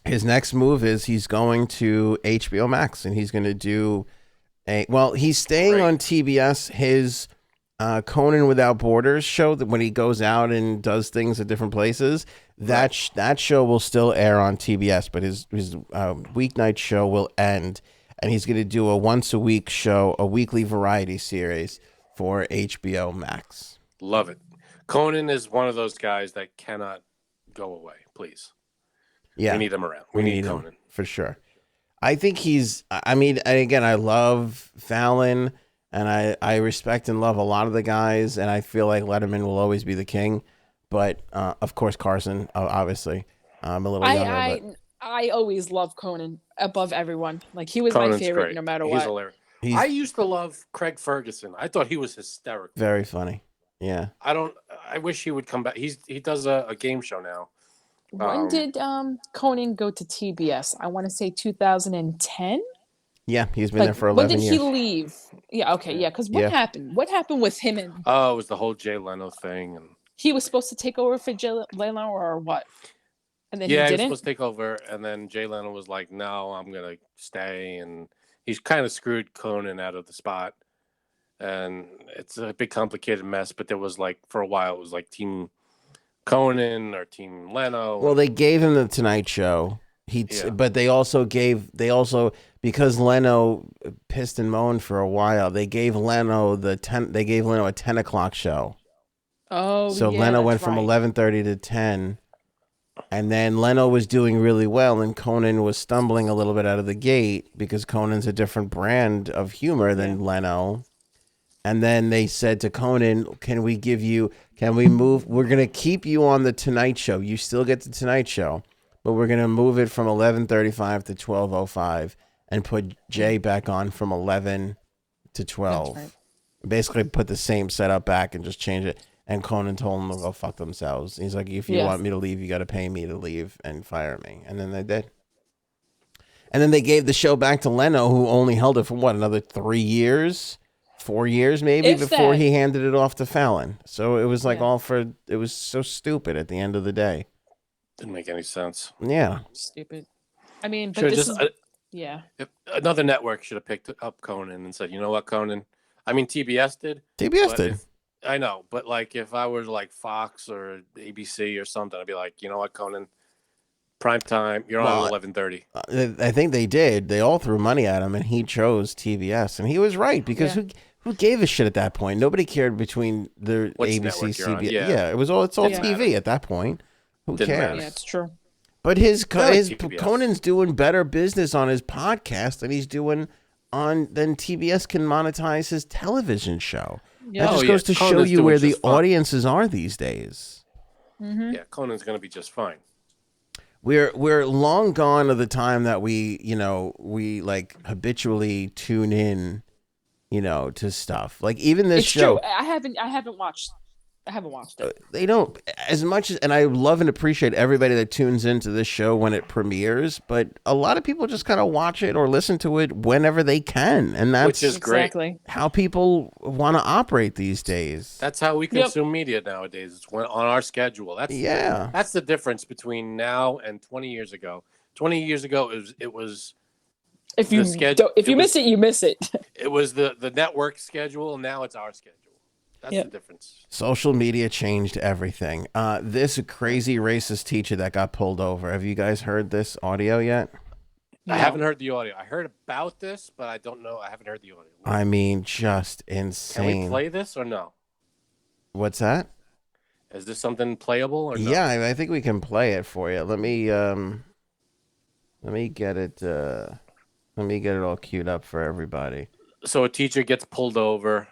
His next move is he's going to HBO Max, and he's going to do he's staying on TBS. His Conan Without Borders show, that when he goes out and does things at different places, that show will still air on TBS, but his weeknight show will end, and he's going to do a once a week show, a weekly variety series for HBO Max. Love it. Conan is one of those guys that cannot go away. Please. Yeah, we need him around. We need Conan him, for sure. I think I love Fallon, and I respect and love a lot of the guys, and I feel like Letterman will always be the king. But of course, Carson, obviously, I'm a little younger. I always love Conan above everyone. Like he was Conan's my favorite, great. no matter He's what. Hilarious. I used to love Craig Ferguson. I thought he was hysterical. Very funny. Yeah. I wish he would come back. He does a game show now. When did Conan go to TBS? I want to say 2010. Yeah, he's been there for 11 years. When did he leave? Yeah, okay, yeah. Because what happened? What happened with him and? Oh, it was the whole Jay Leno thing, and he was supposed to take over for Jay Leno, or what? And then he didn't. He was supposed to take over, and then Jay Leno was like, "No, I'm gonna stay," and he's kind of screwed Conan out of the spot, and it's a big complicated mess. But there was for a while, it was like Team Conan or Team Leno. Well, they gave him the Tonight Show. But they also because Leno pissed and moaned for a while. They gave Leno a 10 o'clock show. Oh, so Leno went from 11:30 to 10, and then Leno was doing really well, and Conan was stumbling a little bit out of the gate because Conan's a different brand of humor than Leno. And then they said to Conan, can we move? We're going to keep you on the Tonight Show. You still get the Tonight Show, but we're going to move it from 11:35 to 12:05 and put Jay back on from 11 to 12. Right. Basically put the same setup back and just change it. And Conan told them to go fuck themselves. He's like, if you want me to leave, you got to pay me to leave and fire me. And then they did. And then they gave the show back to Leno, who only held it for another 3 years? 4 years maybe before he handed it off to Fallon. So it was it was so stupid at the end of the day. Didn't make any sense. Yeah. Stupid. I mean, but this is... Another network should have picked up Conan and said, you know what, Conan? I mean, TBS did. TBS did. I know, but if I was Fox or ABC or something, I'd be like, you know what, Conan? Prime time, you're on 11:30. I think they did. They all threw money at him, and he chose TBS, and he was right because who gave a shit at that point? Nobody cared between the ABC, CBS. Yeah, it's all TV at that point. Who cares? Matter. Yeah, it's true. But his Conan's doing better business on his podcast than he's doing than TBS can monetize his television show. Yeah. That just goes to show you where the audiences are these days. Mm-hmm. Yeah, Conan's going to be just fine. We're long gone of the time that we habitually tune in, to stuff. Like even this show. True. I haven't watched I haven't watched it. They don't as much as, and I love and appreciate everybody that tunes into this show when it premieres, but a lot of people just kind of watch it or listen to it whenever they can, and that's Which is great. Exactly. how people want to operate these days. That's how we consume media nowadays. It's on our schedule. That's the difference between now and 20 years ago. 20 years ago, it was if you miss it, you miss it. It was the network schedule, and now it's our schedule. That's the difference. Social media changed everything. This crazy racist teacher that got pulled over. Have you guys heard this audio yet? No. I haven't heard the audio. I heard about this, but I don't know. I haven't heard the audio. I mean, just insane. Can we play this or no? What's that? Is this something playable or no? Yeah, I think we can play it for you. Let me get it. Let me get it all queued up for everybody. So a teacher gets pulled over.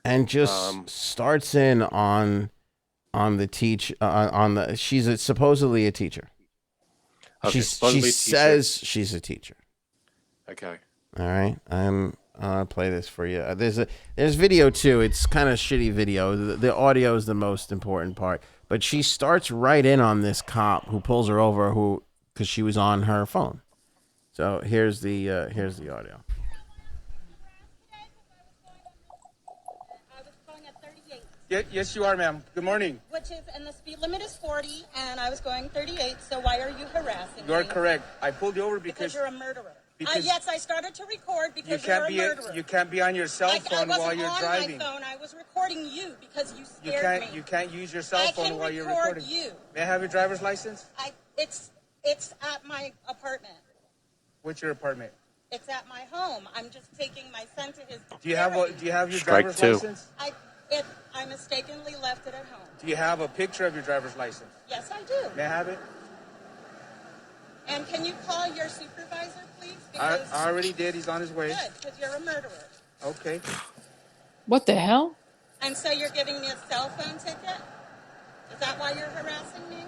And just starts in on the she's supposedly a teacher. Okay, she says she's a teacher. Okay. All right. I'll play this for you. There's video too. It's kind of shitty video. The audio is the most important part. But she starts right in on this cop who pulls her over because she was on her phone. So here's the audio. Yes, you are, ma'am. Good morning. And the speed limit is 40, and I was going 38, so why are you harassing me? You're correct. I pulled you over because you're a murderer. Yes, I started to record because you're a murderer. You can't be on your cell phone while you're driving. I wasn't on my phone. I was recording you because you scared me. You can't use your cell phone while you're recording. You. May I have your driver's license? It's at my apartment. What's your apartment? It's at my home. I'm just taking my son to his. Do you have your driver's license? I mistakenly left it at home. Do you have a picture of your driver's license? Yes, I do. May I have it? And can you call your supervisor, please? I already did. He's on his way. Good, because you're a murderer. Okay. What the hell? And so you're giving me a cell phone ticket? Is that why you're harassing me?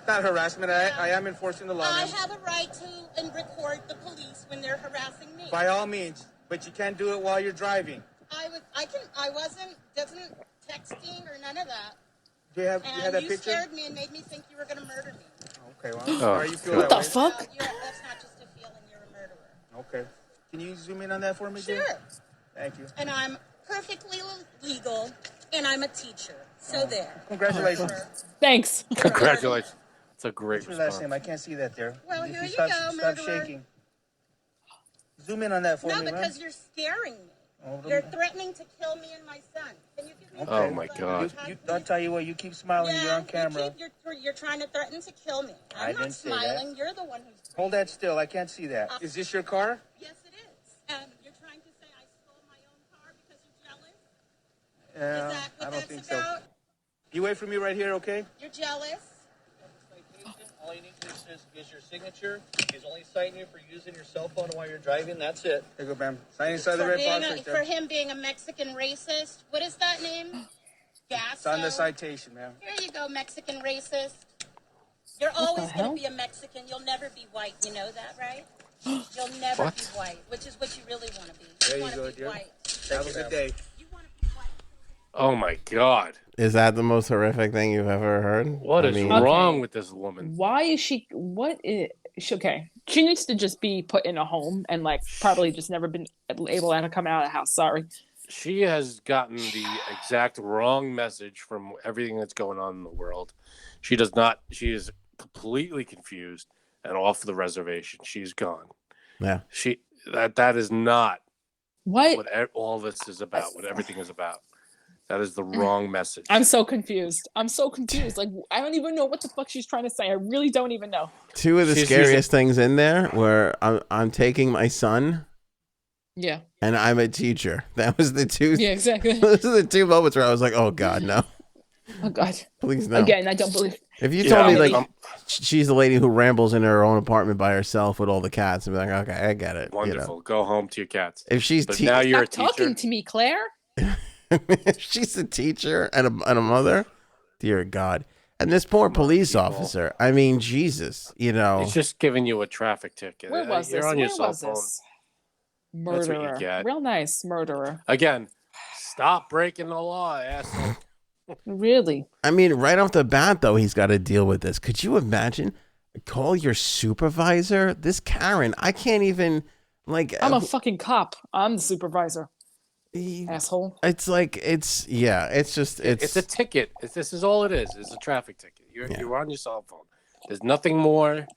Not harassment. Yeah. I am enforcing the law. I have a right to record the police when they're harassing me. By all means, but you can't do it while you're driving. I wasn't texting or none of that. Do you have that picture? You scared me and made me think you were going to murder me. Okay, well, I'm sorry you feel what that the fuck? That's not just a feeling. You're a murderer. Okay. Can you zoom in on that for me, Sure. Jim? Thank you. And I'm perfectly legal, and I'm a teacher. So there. Congratulations. Thanks. Congratulations. It's a great What's your last response. name? I can't see that there. Well, here you stop, go, Stop murderer. shaking. Zoom in on that for me, No, man. because you're scaring me. You're threatening to kill me and my son. Can you give me Oh, my God. I'll tell you what, you keep smiling. You're on camera. You're trying to threaten to kill me. I I'm not didn't say that. smiling. You're the one who's... Hold that still. I can't see that. Is this your car? Yes, it is. You're trying to say I stole my own car because you're jealous? Yeah, Is that what I don't that's think about? so. You wait for me right here, okay? You're jealous? All you need to do is your signature. He's only citing you for using your cell phone while you're driving. That's it. There you go, ma'am. Sign inside the red box right there. For him being a Mexican racist. What is that name? It's on the citation, ma'am. Here you go, Mexican racist. You're always going to be a Mexican. You'll never be white. You know that, right? You'll never be white, which is what you really want to be. There you go, dear. Have a good day. You want to be white. Oh, my God. Is that the most horrific thing you've ever heard? What is wrong with this woman? Why is she? Okay, she needs to just be put in a home and probably just never been able to come out of the house. Sorry. She has gotten the exact wrong message from everything that's going on in the world. She does not. She is completely confused and off the reservation. She's gone. Yeah. That is not what all this is about. What everything is about. That is the wrong message. I'm so confused. I don't even know what the fuck she's trying to say. I really don't even know. Two of the scariest things in there were I'm taking my son. Yeah. And I'm a teacher. That was the two. Yeah, exactly. Those are the two moments where I was like, oh, God, no. Oh, God. Please, no. Again, I don't believe. If you told me, she's the lady who rambles in her own apartment by herself with all the cats, I'd be like, okay, I get it. Wonderful. Go home to your cats. If she's now you're Stop talking to me, Claire. If she's a teacher and a mother, dear God. And this poor police officer, I mean, Jesus, He's just giving you a traffic ticket. Where was You're this? on your Where cell was phone. this? That's what you Murderer. get. Real nice murderer. Again, stop breaking the law, asshole. Really? I mean, right off the bat, though, he's got to deal with this. Could you imagine? Call your supervisor? This Karen, I can't even, like... I'm a fucking cop. I'm the supervisor. Asshole. It's like, it's a ticket. This is all it is. It's a traffic ticket. You're on your cell phone. There's nothing more,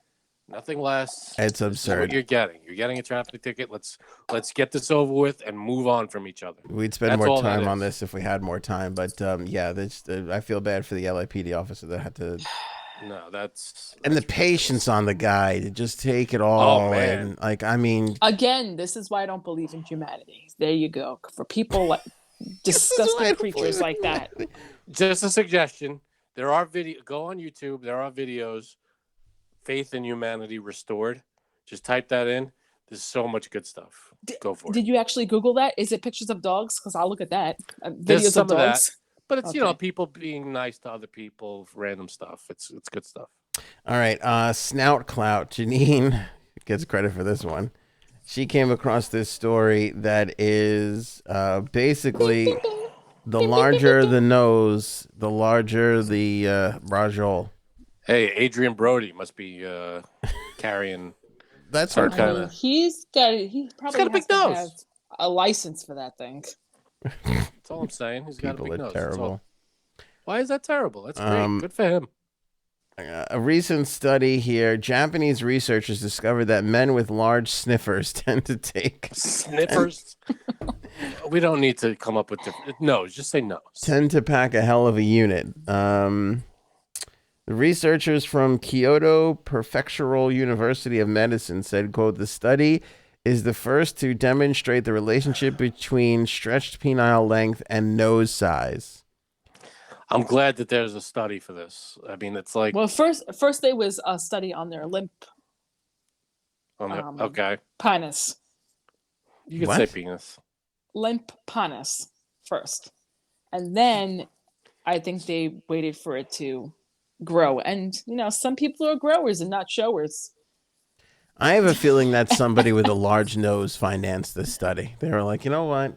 nothing less. It's absurd. This is what you're getting. You're getting a traffic ticket. Let's get this over with and move on from each other. We'd spend more time on this if we had more time, but I feel bad for the LAPD officer that had to. No, that's and the patience on the guy to just take it all. Oh, man. And I mean, again, this is why I don't believe in humanity. There you go. For people like disgusting creatures like that. Just a suggestion. There are go on YouTube. There are videos. Faith in Humanity Restored. Just type that in. There's so much good stuff. Go for it. Did you actually Google that? Is it pictures of dogs? Because I'll look at that. There's Videos some of dogs. that. But it's, people being nice to other people, random stuff. It's good stuff. All right. Snout Clout. Janine gets credit for this one. She came across this story that is basically the larger the nose, the larger the brajol. Hey, Adrian Brody must be carrying. That's some hard. kind of. He probably got a big has to nose. have a license for that thing. That's all I'm saying. He's got a People big are nose. terrible. Why is that terrible? That's great. Good for him. A recent study here, Japanese researchers discovered that men with large sniffers tend to take... Sniffers? We don't need to come up with different... No, just say no. Tend to pack a hell of a unit. The researchers from Kyoto Prefectural University of Medicine said, quote, the study is the first to demonstrate the relationship between stretched penile length and nose size. I'm glad that there's a study for this. I mean, it's like... Well, first there was a study on their limp okay. penis. You can say penis. Limp penis first. And then I think they waited for it to grow. And, some people are growers and not showers. I have a feeling that somebody with a large nose financed this study. They were like, you know what?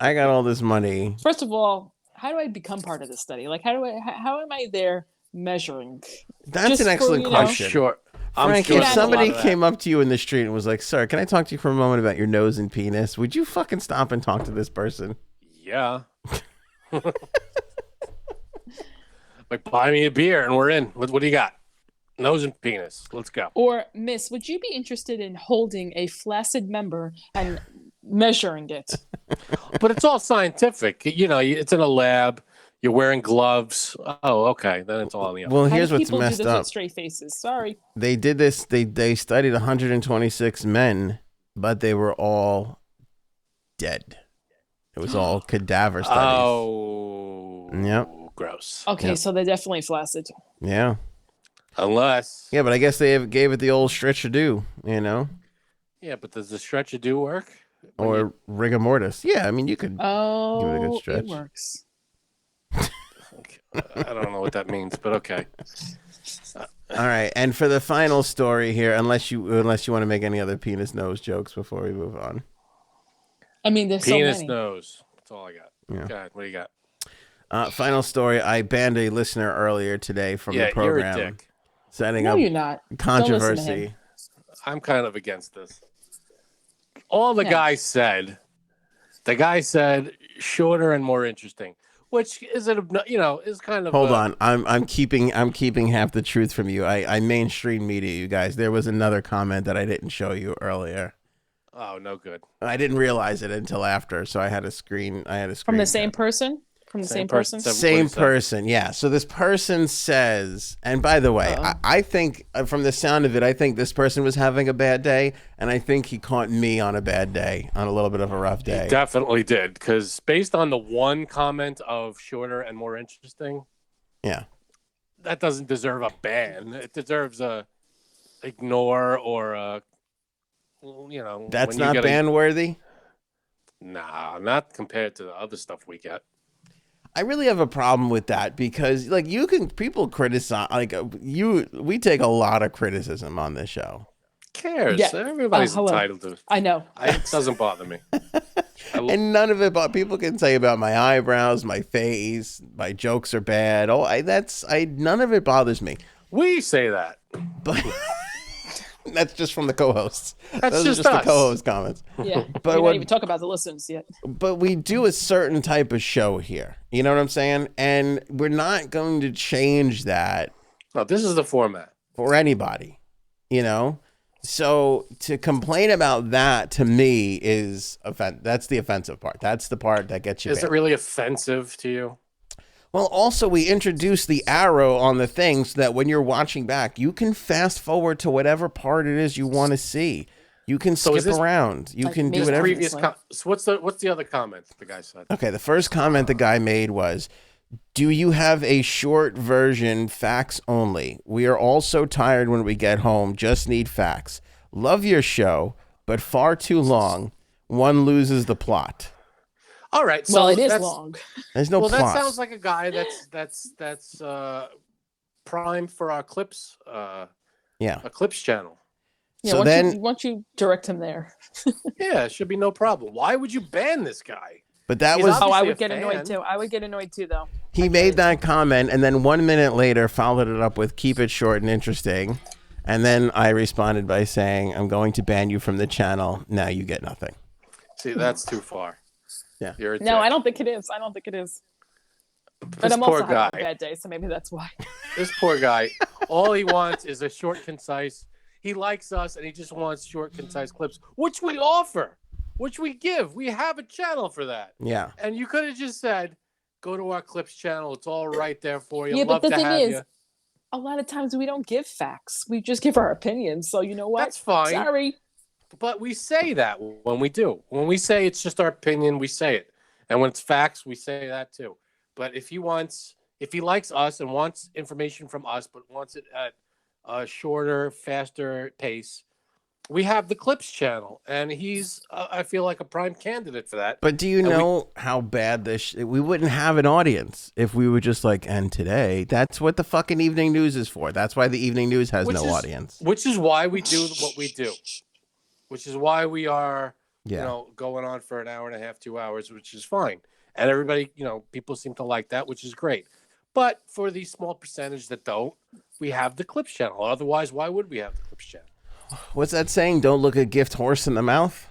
I got all this money. First of all, how do I become part of this study? Like, how am I there measuring? That's an excellent question. Sure. Frank, if somebody came up to you in the street and was like, sir, can I talk to you for a moment about your nose and penis? Would you fucking stop and talk to this person? Yeah. Like, buy me a beer and we're in. What do you got? Nose and penis. Let's go. Or, miss, would you be interested in holding a flaccid member and measuring it? But it's all scientific. It's in a lab. You're wearing gloves. Oh, okay. Then it's all on the Well, here's what's people messed do this up. with straight faces. Sorry. They did this. They studied 126 men, but they were all dead. It was all cadaver studies. Oh. Yep. Gross. Okay, Yep. so they're definitely flaccid. Yeah. Unless. Yeah, but I guess they gave it the old stretch-a-do, Yeah, but does the stretch-a-do work? Or rigor mortis. Yeah, I mean, you could give it a good stretch. It works. I don't know what that means, but okay. All right, and for the final story here, unless you want to make any other penis nose jokes before we move on. I mean, there's penis so many. nose. That's all I got. Yeah. God, what do you got? Final story. I banned a listener earlier today from the program. You're a dick. Setting No, up you're not. controversy. I'm kind of against this. All the guy said shorter and more interesting, which is kind of. Hold on, I'm keeping half the truth from you. I mainstream media, you guys. There was another comment that I didn't show you earlier. Oh, no good. I didn't realize it until after, so I had a screen. From the same person. From the same person? Same person, yeah. So this person says, and by the way, I think from the sound of it, I think this person was having a bad day, and I think he caught me on a bad day, on a little bit of a rough day. He definitely did, because based on the one comment of shorter and more interesting, yeah, that doesn't deserve a ban. It deserves a ignore or a, That's not ban worthy? Nah, not compared to the other stuff we get. I really have a problem with that because, people criticize, we take a lot of criticism on this show. Cares? Yeah. Everybody's entitled to. I know. It doesn't bother me. And none of it, but people can say about my eyebrows, my face, my jokes are bad. None of it bothers me. We say that. But that's just from the co-hosts. Those are just the us. co-host comments. Yeah, But we what- don't even talk about the listeners yet. But we do a certain type of show here. You know what I'm saying? And we're not going to change that No, this is the format. for anybody, you know? So to complain about that to me is that's the offensive part. That's the part that gets you Is banned. it really offensive to you? Well, also we introduced the arrow on the thing so that when you're watching back, you can fast forward to whatever part it is you want to see. You can So skip is this- around. You Like can do this whatever. Previous Obviously. so what's the other comment the guy said? Okay, the first comment the guy made was, "Do you have a short version, facts only? We are all so tired when we get home, just need facts. Love your show, but far too long. One loses the plot." All right. So Well, it is that's- long. There's no Well, plot. that sounds like a guy that's primed for our clips Yeah. a clips channel. Yeah, So why then, don't you direct him there? Yeah, it should be no problem. Why would you ban this guy? but that He's was obviously Oh, I a would get fan. annoyed too. I would get annoyed too, though. he made that comment, and then 1 minute later followed it up with "keep it short and interesting." And then I responded by saying, "I'm going to ban you from the channel. Now you get nothing." See, that's too far. Yeah. You're a No, dick. I don't think it is. I don't think it is. But This I'm poor also having guy. a bad day, so maybe that's why. This poor guy. All he wants is a short, concise. He likes us, and he just wants short, concise clips, which we offer, which we give. We have a channel for that. Yeah. And you could have just said, "Go to our clips channel. It's all right there for you. Yeah, Love but the to thing have is, you." a lot of times we don't give facts. We just give our opinions. So you know what? That's fine. Sorry. But we say that when we do. When we say it's just our opinion, we say it. And when it's facts, we say that too. But if he likes us and wants information from us, but wants it at a shorter, faster pace, we have the Clips channel. And he's, I feel like, a prime candidate for that. But do you And know how bad this? We wouldn't have an audience if we were just like, and today. That's what the fucking evening news is for. That's why the evening news has no audience. Which is why we do what we do. Which is why we are, Yeah. going on for an hour and a half, 2 hours, which is fine. And everybody, people seem to like that, which is great. But for the small percentage that don't, we have the Clips channel. Otherwise, why would we have the Clips channel? What's that saying? Don't look a gift horse in the mouth.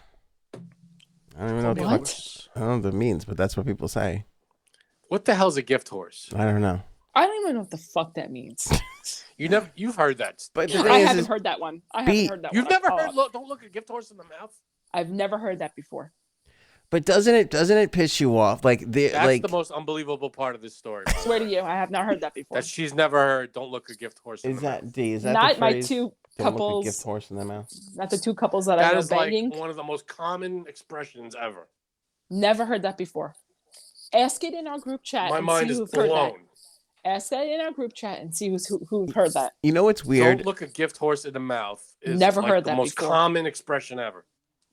I don't even know what the fuck. What? I don't know what that means, but that's what people say. What the hell's a gift horse? I don't know. I don't even know what the fuck that means. You've heard that. But the I thing haven't is, heard that one. I Be- haven't heard that You've one. never Oh, heard don't look a gift horse in the mouth? I've never heard that before. but doesn't it piss you off? Like That's the most unbelievable part of this story. by the Swear way. to you, I have not heard that before. That she's never heard don't look a gift horse in is the mouth. that D? Is that Not the my phrase? two Don't look a gift couples, horse in the mouth. not the two couples that I That know is banging. like one of the most common expressions ever. Never heard that before. Ask it in our group chat My and mind see is who's heard that. blown. Ask that in our group chat and see who's heard that. You know what's weird? Don't look a gift horse in the mouth. Is Never like heard the that most before. common expression ever.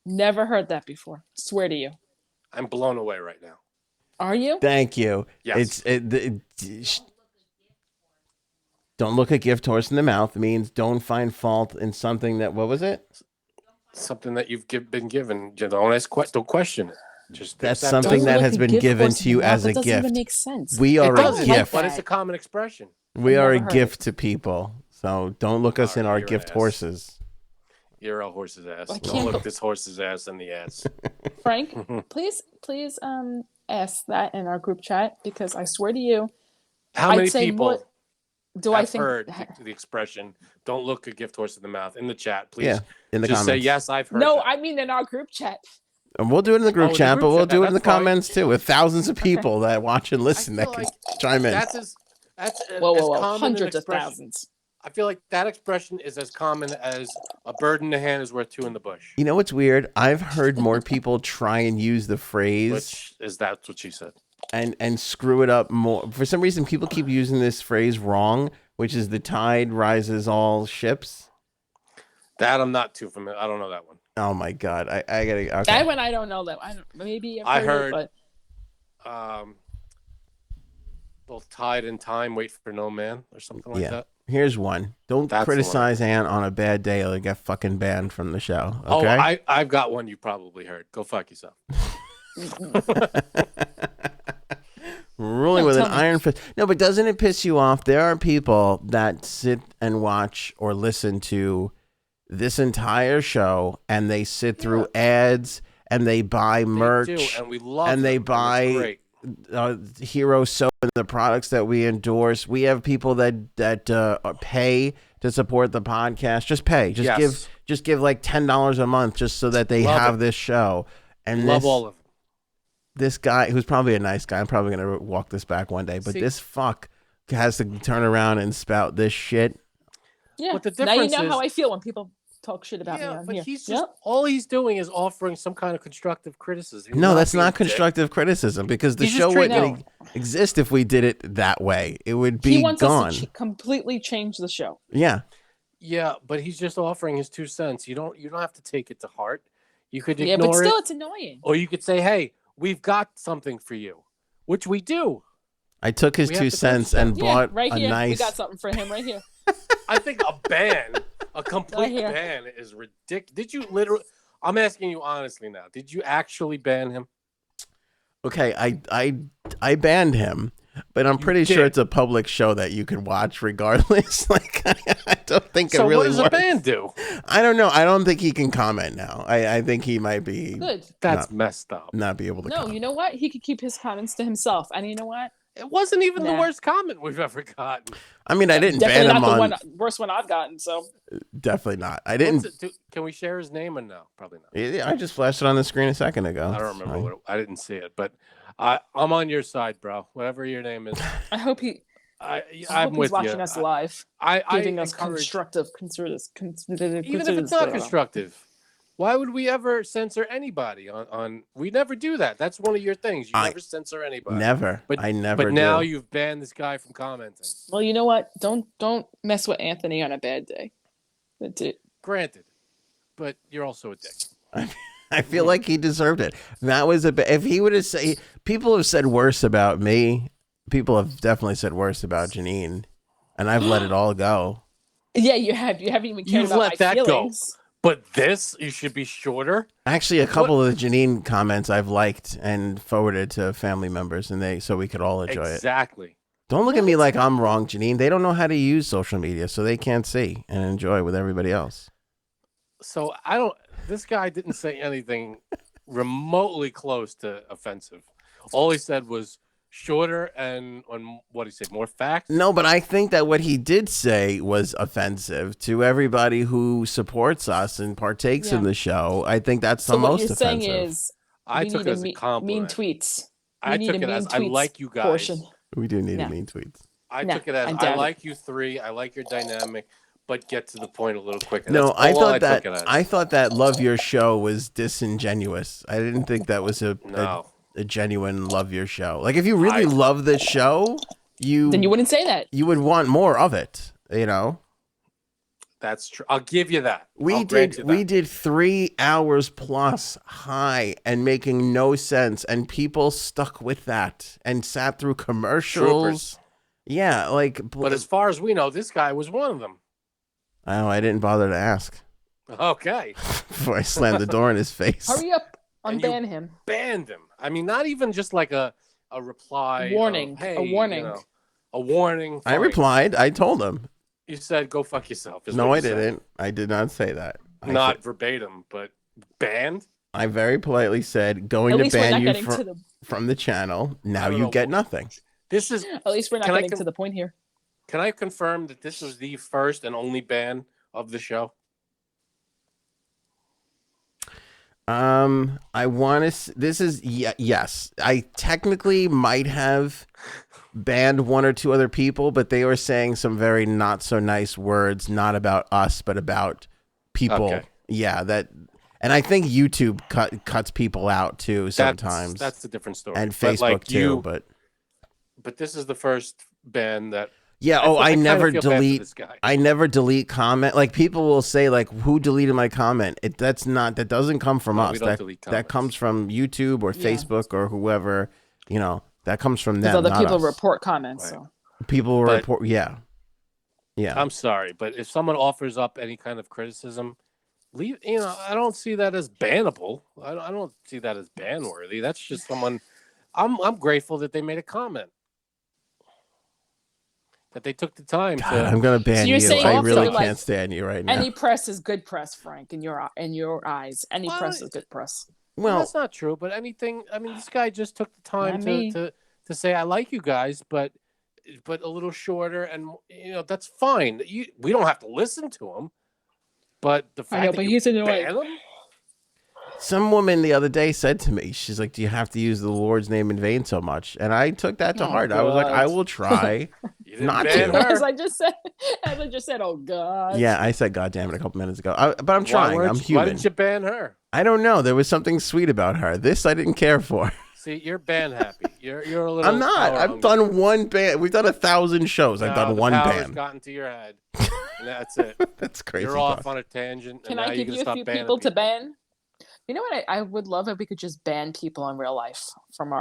Never heard that before. Swear to you. I'm blown away right now. Are you? Thank you. Yes. Don't look a gift horse in the mouth means don't find fault in something that, what was it? Something that you've been given. Don't ask. Don't question it. Just That's accept it. something that Don't has look a been gift given horse to in you the mouth. as a That doesn't even gift. make sense. We It are a doesn't, gift. but it's a common expression. We are a Never heard gift to people. So don't look us All in right, our you're an gift ass. horses. You're a horse's ass. I Don't can't- look this horse's ass in the ass. Frank, please ask that in our group chat because I swear to you, How I'd many say people more- do I have think heard the expression "Don't look a gift horse in the mouth" in the chat? Please, Yeah, in the just comments. say yes. I've heard. No, that. I mean in our group chat. And we'll do it in the group Oh, in the chat, group but we'll chat, do it in the that's fine. comments too, with thousands of people that watch and listen that feel can like chime in. That's Whoa, as whoa, whoa. common an Hundreds of expression- thousands. I feel like that expression is as common as a bird in the hand is worth two in the bush. You know what's weird? I've heard more people try and use the phrase Which is that's what she said. and screw it up more. For some reason, people keep using this phrase wrong, which is the tide rises all ships. That I'm not too familiar. I don't know that one. Oh my god, I gotta. Okay. That one I don't know that. Maybe I I've heard- it, Both tide and time wait for no man or something like Yeah. that. Here's one. Don't That's the one. criticize Ann on a bad day or you get fucking banned from the show. Oh, Okay. I've got one you probably heard. Go fuck yourself. Ruling No, with an tell me. iron fist. No, but doesn't it piss you off? There are people that sit and watch or listen to this entire show, and they sit through ads, and they buy merch, They do, and we love and they them, and buy it's great. Hero soap and the products that we endorse. We have people that pay to support the podcast. Just pay. Just give like $10 a month just so that they Love have it. this show. And Love all of them. this guy, who's probably a nice guy, I'm probably gonna walk this back one day, but See- this fuck has to turn around and spout this shit. Yeah. But the Now you difference know how is- I feel when people talk shit about me Yeah, on but here. he's just Yep. all he's doing is offering some kind of constructive criticism. He's No, that's being a not dick. constructive criticism, because the He's just show trying wouldn't exist if we did it that way. It would be He wants gone. us to completely change the show. Yeah. Yeah, but he's just offering his 2 cents. You don't have to take it to heart. You could Yeah, ignore but still, it, it's annoying. or you could say, "Hey, we've got something for you," which we do. I took his We have 2 to cents finish and that. bought right a here. We nice. got something for him right here. I think a ban, a complete here. ban, is ridiculous. Did you literally? I'm asking you honestly now. Did you actually ban him? Okay, I banned him, but I'm pretty sure did. it's a public show that you can watch regardless. Like, I don't think So it really what does works. a ban do? I don't know. I don't think he can comment now. I think he might be Good. That's messed up. not be able to. No, comment. you know what? He could keep his comments to himself. And you know what? It wasn't even the Nah. worst comment we've ever gotten. I mean, I didn't ban Definitely him not on. the worst one I've gotten. So Definitely not. I didn't. Can we share his name or no? Probably not. Yeah, I just flashed it on the screen a second ago. I don't remember I didn't see it, but I'm on your side, bro. Whatever your name is, I hope he. I I'm hope with he's watching you. us live, I giving us encourage- constructive, conservative. even if it's not constructive. Why would we ever censor anybody on we never do that. That's one of your things. You never censor anybody. Never. But I never. But now do. you've banned this guy from commenting. Well, you know what? Don't mess with Anthony on a bad day. That's it. Granted. But you're also a dick. I feel like he deserved it. That was if he would have said. People have said worse about me. People have definitely said worse about Janine, and I've let it all go. Yeah, you have. You haven't even cared You've about let my that feelings. go. But this, you should be shorter. Actually, a couple of the Janine comments I've liked and forwarded to family members, and so we could all enjoy it. Exactly. Don't look at me like I'm wrong, Janine. They don't know how to use social media, so they can't see and enjoy with everybody else. So this guy didn't say anything remotely close to offensive. All he said was shorter and on what he said, more facts. No, but I think that what he did say was offensive to everybody who supports us and partakes in the show. I think that's the So what most you're offensive. saying is, I we took need it as a compliment. mean tweets. I We took need it a as mean I tweets like you guys. portion. We do need No. a mean tweets. I No, took it as I I doubt it. like you three. I like your dynamic, but get to the point a little quicker. No, That's I all thought took it as. I thought that love your show was disingenuous. I didn't think that was a genuine love your show. Like if you really love the show, Then you wouldn't say that. You would want more of it, you know. That's true. I'll give you that. We I'll grant did you that. 3 hours plus high and making no sense, and people stuck with that and sat through commercials. Troopers. Yeah, like. But as far as we know, this guy was one of them. Oh, I didn't bother to ask Okay. before I slammed the door in his face. Hurry up, And you unban him. Banned him. I mean, not even just like a reply. Warning. Of, hey, A warning. A warning. I fine. replied. I told him. You said, "Go fuck yourself." is No, what I you said. didn't. I did not say that. Not verbatim, but banned. I very politely said, "Going At to least we're ban not you getting to the. from the channel. Now I don't you know. get nothing." This is. At least we're not Can I getting to the point here. Can I confirm that this was the first and only ban of the show? I want to. This is yes. I technically might have banned 1 or 2 other people, but they were saying some very not so nice words, not about us, but about people. Okay. Yeah, that. And I think YouTube cuts people out too sometimes. That's a different story. And But, Facebook like, too, but this is the first ban that. yeah. I kinda never feel bad for delete. this guy. I never delete comment. Like people will say, like, "Who deleted my comment?" That doesn't come from No, us. we don't delete That comments. comes from YouTube or Yeah. Facebook or whoever. You know, that comes from them. Because other not people us. report comments. Right. So People But- report. Yeah. I'm sorry, but if someone offers up any kind of criticism, leave. I don't see that as bannable. I don't see that as ban worthy. That's just someone. I'm grateful that they made a comment. That they took the time God, to. I'm gonna ban you're you. saying I also, really like, can't stand you right now. Any press is good press, Frank, in your eyes. Any press is good press. Well, that's not true. But anything. I mean, this guy just took the time to say I like you guys, but a little shorter, and that's fine. We don't have to listen to him. But the fact that you ban him. Some woman the other day said to me, she's like, do you have to use the Lord's name in vain so much? And I took that to heart. God. I was like, I will try not to. As I just said, oh, God. Yeah, I said, God damn it, a couple minutes ago. But I'm trying. I'm human. Why didn't you ban her? I don't know. There was something sweet about her. This I didn't care for. See, you're ban happy. You're a little. I'm not. I've done one ban. We've done 1,000 shows. I've done one ban. Gotten to your head. And that's it. That's crazy. You're off on a tangent. Can I give you a few people to ban? You know what? I would love if we could just ban people in real life from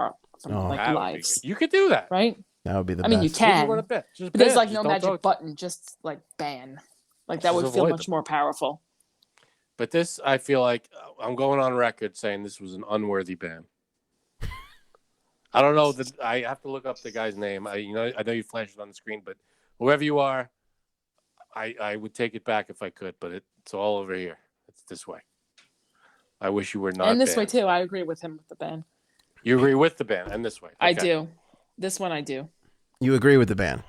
lives. You could do that, right? That would be the best. I mean, you can. But there's like no magic button. Just like ban. Like that would feel much more powerful. But this, I feel like I'm going on record saying this was an unworthy ban. I don't know that I have to look up the guy's name. I know you flashed it on the screen, but whoever you are, I would take it back if I could. But it's all over here. It's this way. I wish you were not. And this banned. way too. I agree with him with the ban. You agree with the ban and this way. Okay. I do. This one I do. You agree with the ban?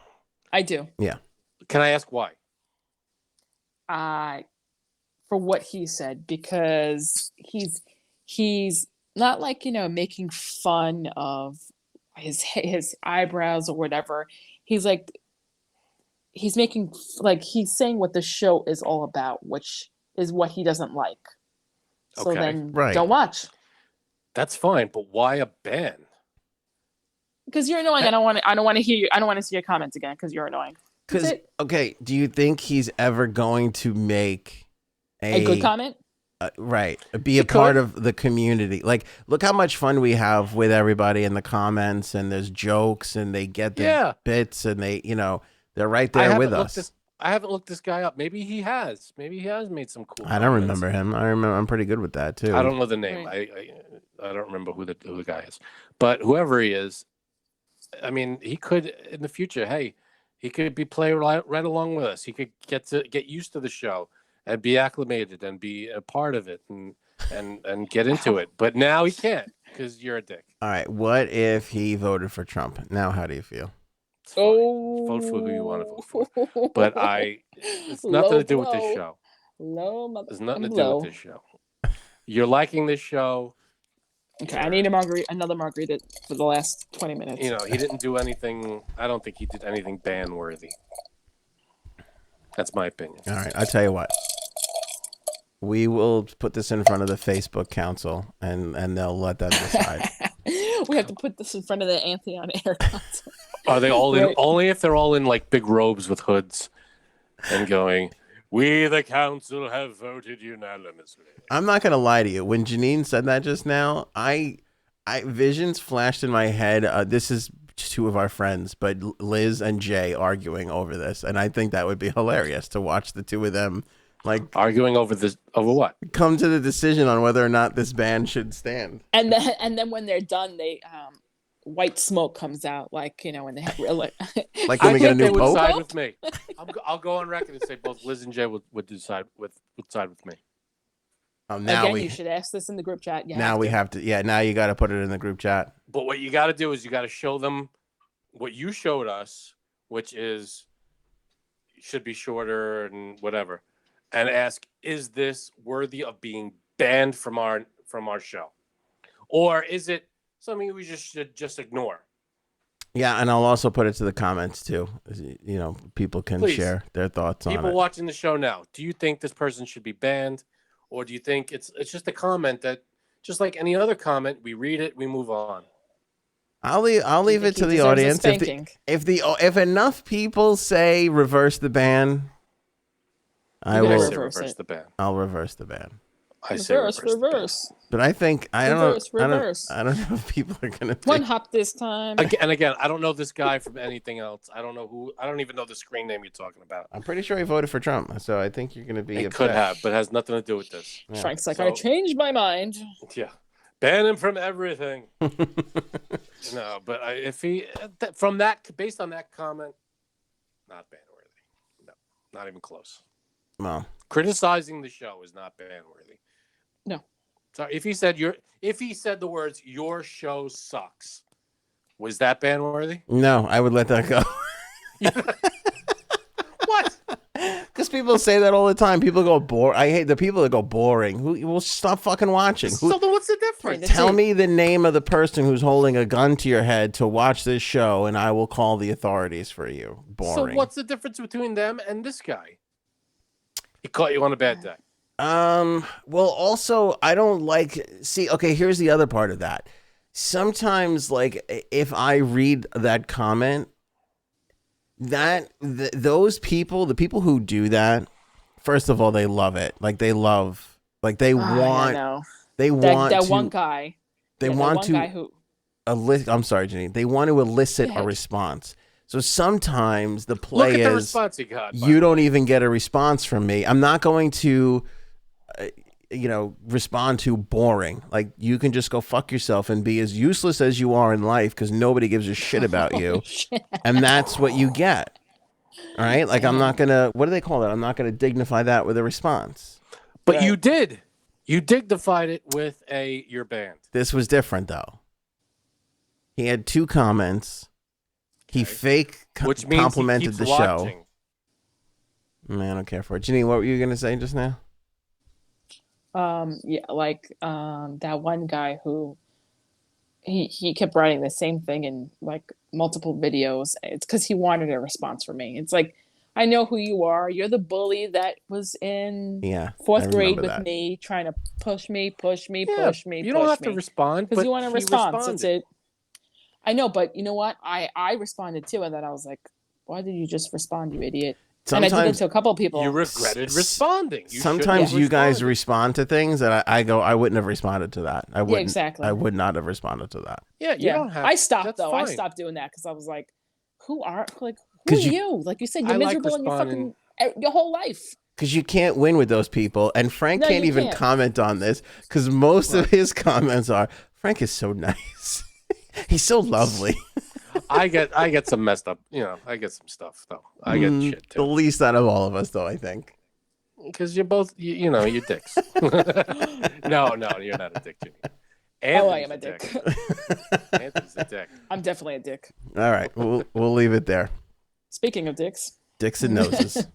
I do. Yeah. Can I ask why? For what he said, because he's not like making fun of his eyebrows or whatever. He's like he's making he's saying what the show is all about, which is what he doesn't like. So then don't watch. That's fine, but why a ban? Because you're annoying. I don't want to hear you. I don't want to see your comments again because you're annoying. Okay, do you think he's ever going to make a good comment? Right. Be a part of the community. Like, look how much fun we have with everybody in the comments, and there's jokes, and they get the bits, and they're right there with us. I haven't looked this guy up. Maybe he has. Maybe he has made some cool. I don't remember him. I'm pretty good with that too. I don't know the name. Right. I don't remember who the guy is. But whoever he is, I mean, he could in the future. Hey, he could be playing right along with us. He could get used to the show and be acclimated and be a part of it and get into it. But now he can't because you're a dick. All right. What if he voted for Trump? Now, how do you feel? Vote for who you want to vote for. But it's nothing to do with this show. There's nothing to do with this show. You're liking this show. Okay, I need another margarita for the last 20 minutes. He didn't do anything. I don't think he did anything ban worthy. That's my opinion. All right, I'll tell you what. We will put this in front of the Facebook Council, and they'll let them decide. We have to put this in front of the Anthony on Air Council. Are they all in? Only if they're all in like big robes with hoods and going, "We, the council, have voted unanimously." I'm not gonna lie to you. When Janine said that just now, I visions flashed in my head. This is two of our friends, but Liz and Jay arguing over this, and I think that would be hilarious to watch the two of them arguing over what? Come to the decision on whether or not this ban should stand. And then when they're done, they white smoke comes out, when they have like when we get a new pope. Side with me. I'll go on record and say both Liz and Jay would side with me. Now you should ask this in the group chat. Now we have to. Yeah, now you got to put it in the group chat. But what you got to do is you got to show them what you showed us, which is should be shorter and whatever, and ask, is this worthy of being banned from our show, or is it something we should just ignore? Yeah, and I'll also put it to the comments too. People can share their thoughts on it. People watching the show now, do you think this person should be banned, or do you think it's just a comment that, just like any other comment, we read it, we move on? I'll leave it to the audience. If enough people say reverse the ban, I will reverse the ban. I'll reverse the ban. I say reverse. But I think Reverse. I don't know if people are gonna One hop this time. Again, I don't know this guy from anything else. I don't even know the screen name you're talking about. I'm pretty sure he voted for Trump, so I think you're gonna be. He could have, but it has nothing to do with this. Yeah. Frank's like, I changed my mind. Yeah, ban him from everything. No, but if he from that based on that comment, not ban worthy. No, not even close. Well, criticizing the show is not ban worthy. No. Sorry, if he said the words "your show sucks," was that ban worthy? no, I would let that go. What? Because people say that all the time. People go boring. I hate the people that go boring. Who will stop fucking watching? So then what's the difference? Tell me the name of the person who's holding a gun to your head to watch this show, and I will call the authorities for you. Boring. So what's the difference between them and this guy? He caught you on a bad day. Well, also, I don't like. See, okay, here's the other part of that. Sometimes, like, if I read that comment, those people, the people who do that, first of all, they love it. Like they want that one guy. They want to elicit. I'm sorry, Janine. They want to elicit a response. So sometimes the play Look at the is response he got. You don't even get a response from me. I'm not going to, respond to boring. Like you can just go fuck yourself and be as useless as you are in life because nobody gives a shit about you, and that's what you get. All right, like I'm not gonna. What do they call that? I'm not gonna dignify that with a response. But you did. You dignified it with you're banned. This was different though. He had 2 comments. He which means complimented he the keeps show. watching. Man, I don't care for it. Janine, what were you gonna say just now? That one guy who he kept writing the same thing in like multiple videos. It's because he wanted a response from me. It's like, I know who you are. You're the bully that was in 4th grade with me, trying to push me. You don't have to respond because you want a response. That's it. I know, but you know what? I responded too, and then I was like, "Why did you just respond, you idiot?" Sometimes, and I did it to a couple of people. You regretted responding. Sometimes you guys respond to things that I go, I wouldn't have responded to that. I wouldn't. Exactly. I would not have responded to that. Yeah, you don't have. I stopped though. Fine. I stopped doing that because I was like, who are you? Like you said, you're miserable in your whole life. Because you can't win with those people, and Frank can't even comment on this because most of his comments are, Frank is so nice. He's so lovely. I get some messed up, I get some stuff though. I get shit too. The least out of all of us though, I think. Because you're both, you're dicks. No, you're not a dick, Jimmy. I am a dick. Anthony's a dick. I'm definitely a dick. All right, we'll leave it there. Speaking of dicks. Dicks and noses.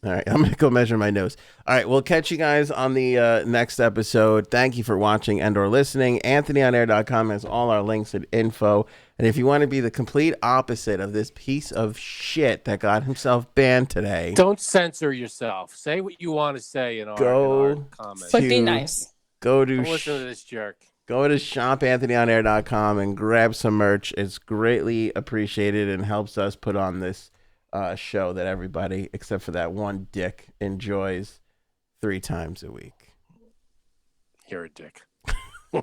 All right, I'm going to go measure my nose. All right, we'll catch you guys on the next episode. Thank you for watching and or listening. AnthonyOnAir.com has all our links and info. And if you want to be the complete opposite of this piece of shit that got himself banned today. Don't censor yourself. Say what you want to say in our comments. But be nice. Don't listen to this jerk. Go to shopanthonyonair.com and grab some merch. It's greatly appreciated and helps us put on this show that everybody, except for that one dick, enjoys 3 times a week. You're a dick.